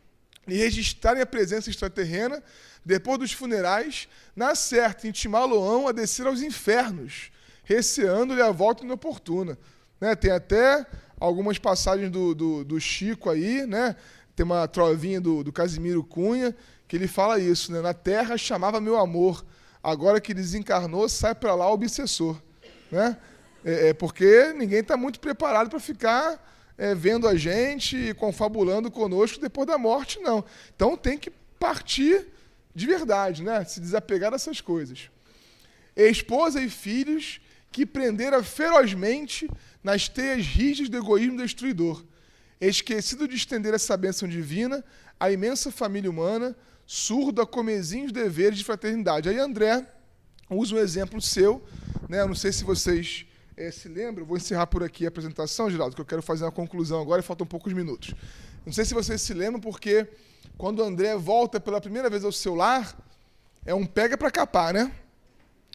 lhe registrarem a presença extraterrena, depois dos funerais, na certa, intimá-lo-ão a descer aos infernos, receando-lhe a volta inoportuna. Né? Tem até algumas passagens do Chico aí, né? Tem uma trovinha do Casimiro Cunha, que ele fala isso, né? Na terra chamava meu amor, agora que desencarnou, sai para lá o obsessor. Né? Porque ninguém está muito preparado para ficar vendo a gente e confabulando conosco depois da morte, não. Então tem que partir de verdade, né? Se desapegar dessas coisas. Esposa e filhos que prendera ferozmente nas teias rígidas do egoísmo destruidor, esquecido de estender essa bênção divina à imensa família humana, surdo a comezinhos deveres de fraternidade. Aí André usa um exemplo seu, né? Eu não sei se vocês se lembram, vou encerrar por aqui a apresentação, Geraldo, que eu quero fazer uma conclusão agora e faltam poucos minutos. Não sei se vocês se lembram, porque quando André volta pela primeira vez ao seu lar, é um pega para capar, né?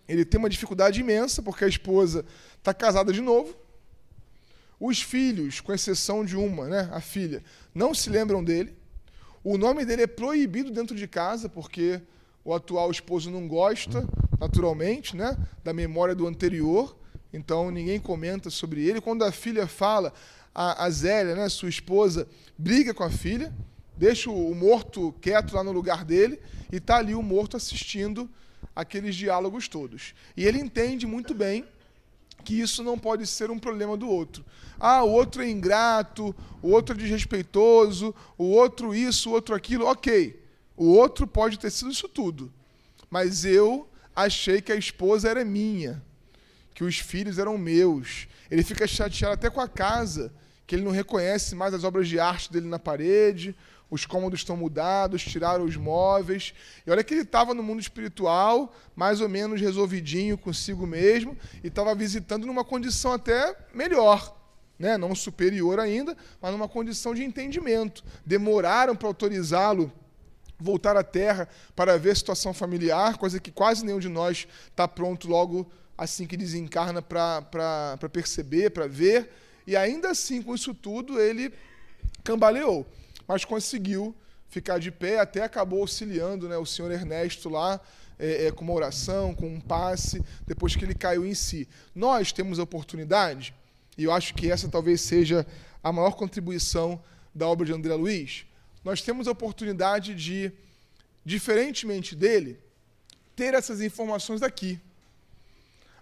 Ele tem uma dificuldade imensa, porque a esposa está casada de novo. Os filhos, com exceção de uma, né, a filha, não se lembram dele. O nome dele é proibido dentro de casa, porque o atual esposo não gosta, naturalmente, né, da memória do anterior. Então, ninguém comenta sobre ele. Quando a filha fala, a Zélia, né, sua esposa, briga com a filha, deixa o morto quieto lá no lugar dele, e está ali o morto assistindo aqueles diálogos todos. E ele entende muito bem que isso não pode ser um problema do outro. Ah, o outro é ingrato, o outro é desrespeitoso, o outro isso, o outro aquilo. Ok, o outro pode ter sido isso tudo. Mas eu achei que a esposa era minha, que os filhos eram meus. Ele fica chateado até com a casa, que ele não reconhece mais as obras de arte dele na parede, os cômodos estão mudados, tiraram os móveis. E olha que ele estava no mundo espiritual, mais ou menos resolvidinho consigo mesmo, e estava visitando numa condição até melhor, né? Não superior ainda, mas numa condição de entendimento. Demoraram para autorizá-lo voltar à Terra para ver a situação familiar, coisa que quase nenhum de nós está pronto logo assim que desencarna para perceber, para ver. E ainda assim, com isso tudo, ele cambaleou, mas conseguiu ficar de pé, até acabou auxiliando, né, o senhor Ernesto lá, com uma oração, com um passe, depois que ele caiu em si. Nós temos a oportunidade, e eu acho que essa talvez seja a maior contribuição da obra de André Luiz, nós temos a oportunidade de, diferentemente dele, ter essas informações daqui.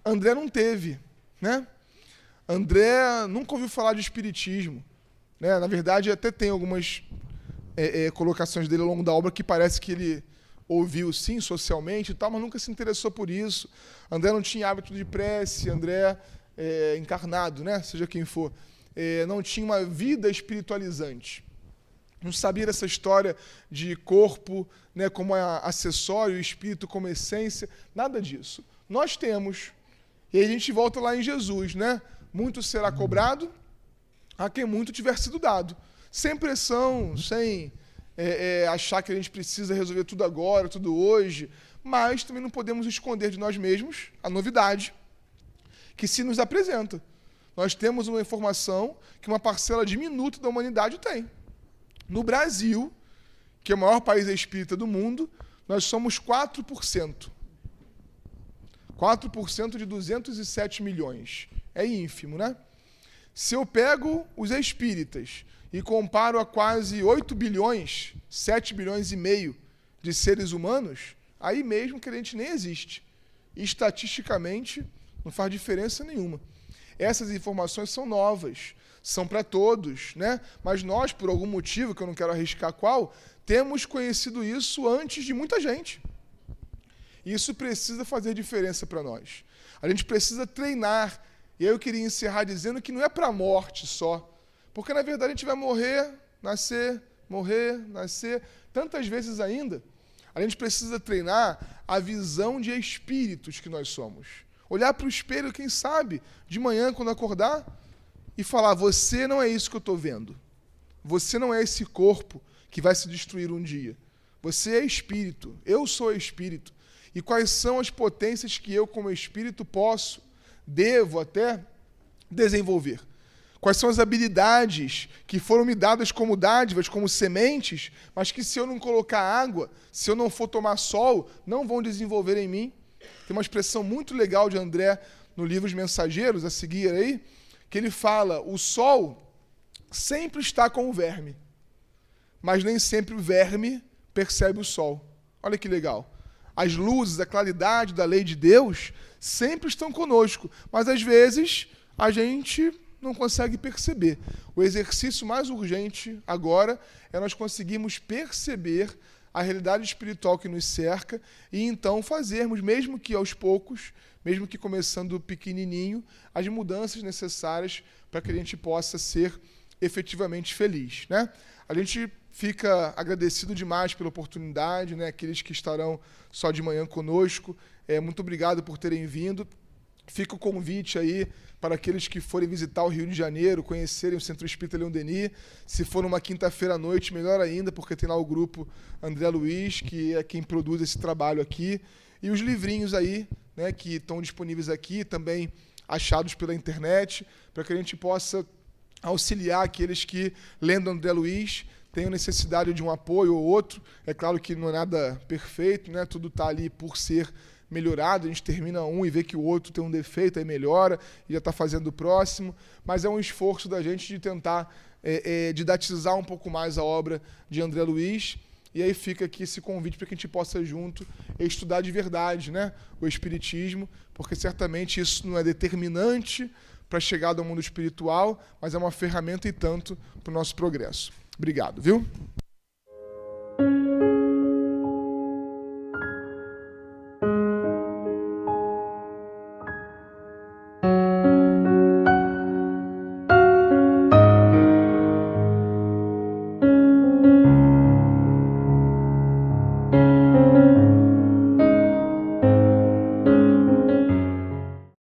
André não teve, né? André nunca ouviu falar de espiritismo, né? Na verdade, até tem algumas colocações dele ao longo da obra que parece que ele ouviu, sim, socialmente e tal, mas nunca se interessou por isso. André não tinha hábito de prece, André encarnado, né? Seja quem for, não tinha uma vida espiritualizante. Não sabia dessa história de corpo, né, como acessório, espírito como essência, nada disso. Nós temos. E aí a gente volta lá em Jesus, né? Muito será cobrado a quem muito tiver sido dado. Sem pressão, sem achar que a gente precisa resolver tudo agora, tudo hoje, mas também não podemos esconder de nós mesmos a novidade que se nos apresenta. Nós temos uma informação que uma parcela diminuta da humanidade tem. No Brasil, que é o maior país espírita do mundo, nós somos 4%. 4% de 207 milhões. É ínfimo, né? Se eu pego os espíritas e comparo a quase 8 bilhões, 7 bilhões e meio de seres humanos, aí mesmo que a gente nem existe. Estatisticamente, não faz diferença nenhuma. Essas informações são novas, são para todos, né? Mas nós, por algum motivo, que eu não quero arriscar qual, temos conhecido isso antes de muita gente. Isso precisa fazer diferença para nós. A gente precisa treinar. E aí eu queria encerrar dizendo que não é para a morte só. Porque, na verdade, a gente vai morrer, nascer, tantas vezes ainda. A gente precisa treinar a visão de espíritos que nós somos. Olhar para o espelho, quem sabe, de manhã, quando acordar, e falar, você não é isso que eu estou vendo. Você não é esse corpo que vai se destruir um dia. Você é espírito, eu sou espírito. E quais são as potências que eu, como espírito, devo até desenvolver? Quais são as habilidades que foram me dadas como dádivas, como sementes, mas que se eu não colocar água, se eu não for tomar sol, não vão desenvolver em mim? Tem uma expressão muito legal de André no livro Os Mensageiros, a seguir aí, que ele fala, o sol sempre está com o verme, mas nem sempre o verme percebe o sol. Olha que legal. As luzes, a claridade da lei de Deus sempre estão conosco, mas às vezes a gente não consegue perceber. O exercício mais urgente agora é nós conseguirmos perceber a realidade espiritual que nos cerca e então fazermos, mesmo que aos poucos, mesmo que começando pequenininho, as mudanças necessárias para que a gente possa ser efetivamente feliz, né? A gente fica agradecido demais pela oportunidade, né? Aqueles que estarão só de manhã conosco, muito obrigado por terem vindo. Fica o convite aí para aqueles que forem visitar o Rio de Janeiro, conhecerem o Centro Espírita Leon Denis. Se for numa quinta-feira à noite, melhor ainda, porque tem lá o grupo André Luiz, que é quem produz esse trabalho aqui. E os livrinhos aí, né, que estão disponíveis aqui, também achados pela internet, para que a gente possa auxiliar aqueles que, lendo André Luiz, tenham necessidade de um apoio ou outro. É claro que não é nada perfeito, né? Tudo está ali por ser melhorado, a gente termina um e vê que o outro tem um defeito, aí melhora, e já está fazendo o próximo, mas é um esforço da gente de tentar didatizar um pouco mais a obra de André Luiz, e aí fica aqui esse convite para que a gente possa junto estudar de verdade, né, o Espiritismo, porque certamente isso não é determinante para a chegada ao mundo espiritual, mas é uma ferramenta e tanto para o nosso progresso. Obrigado, viu?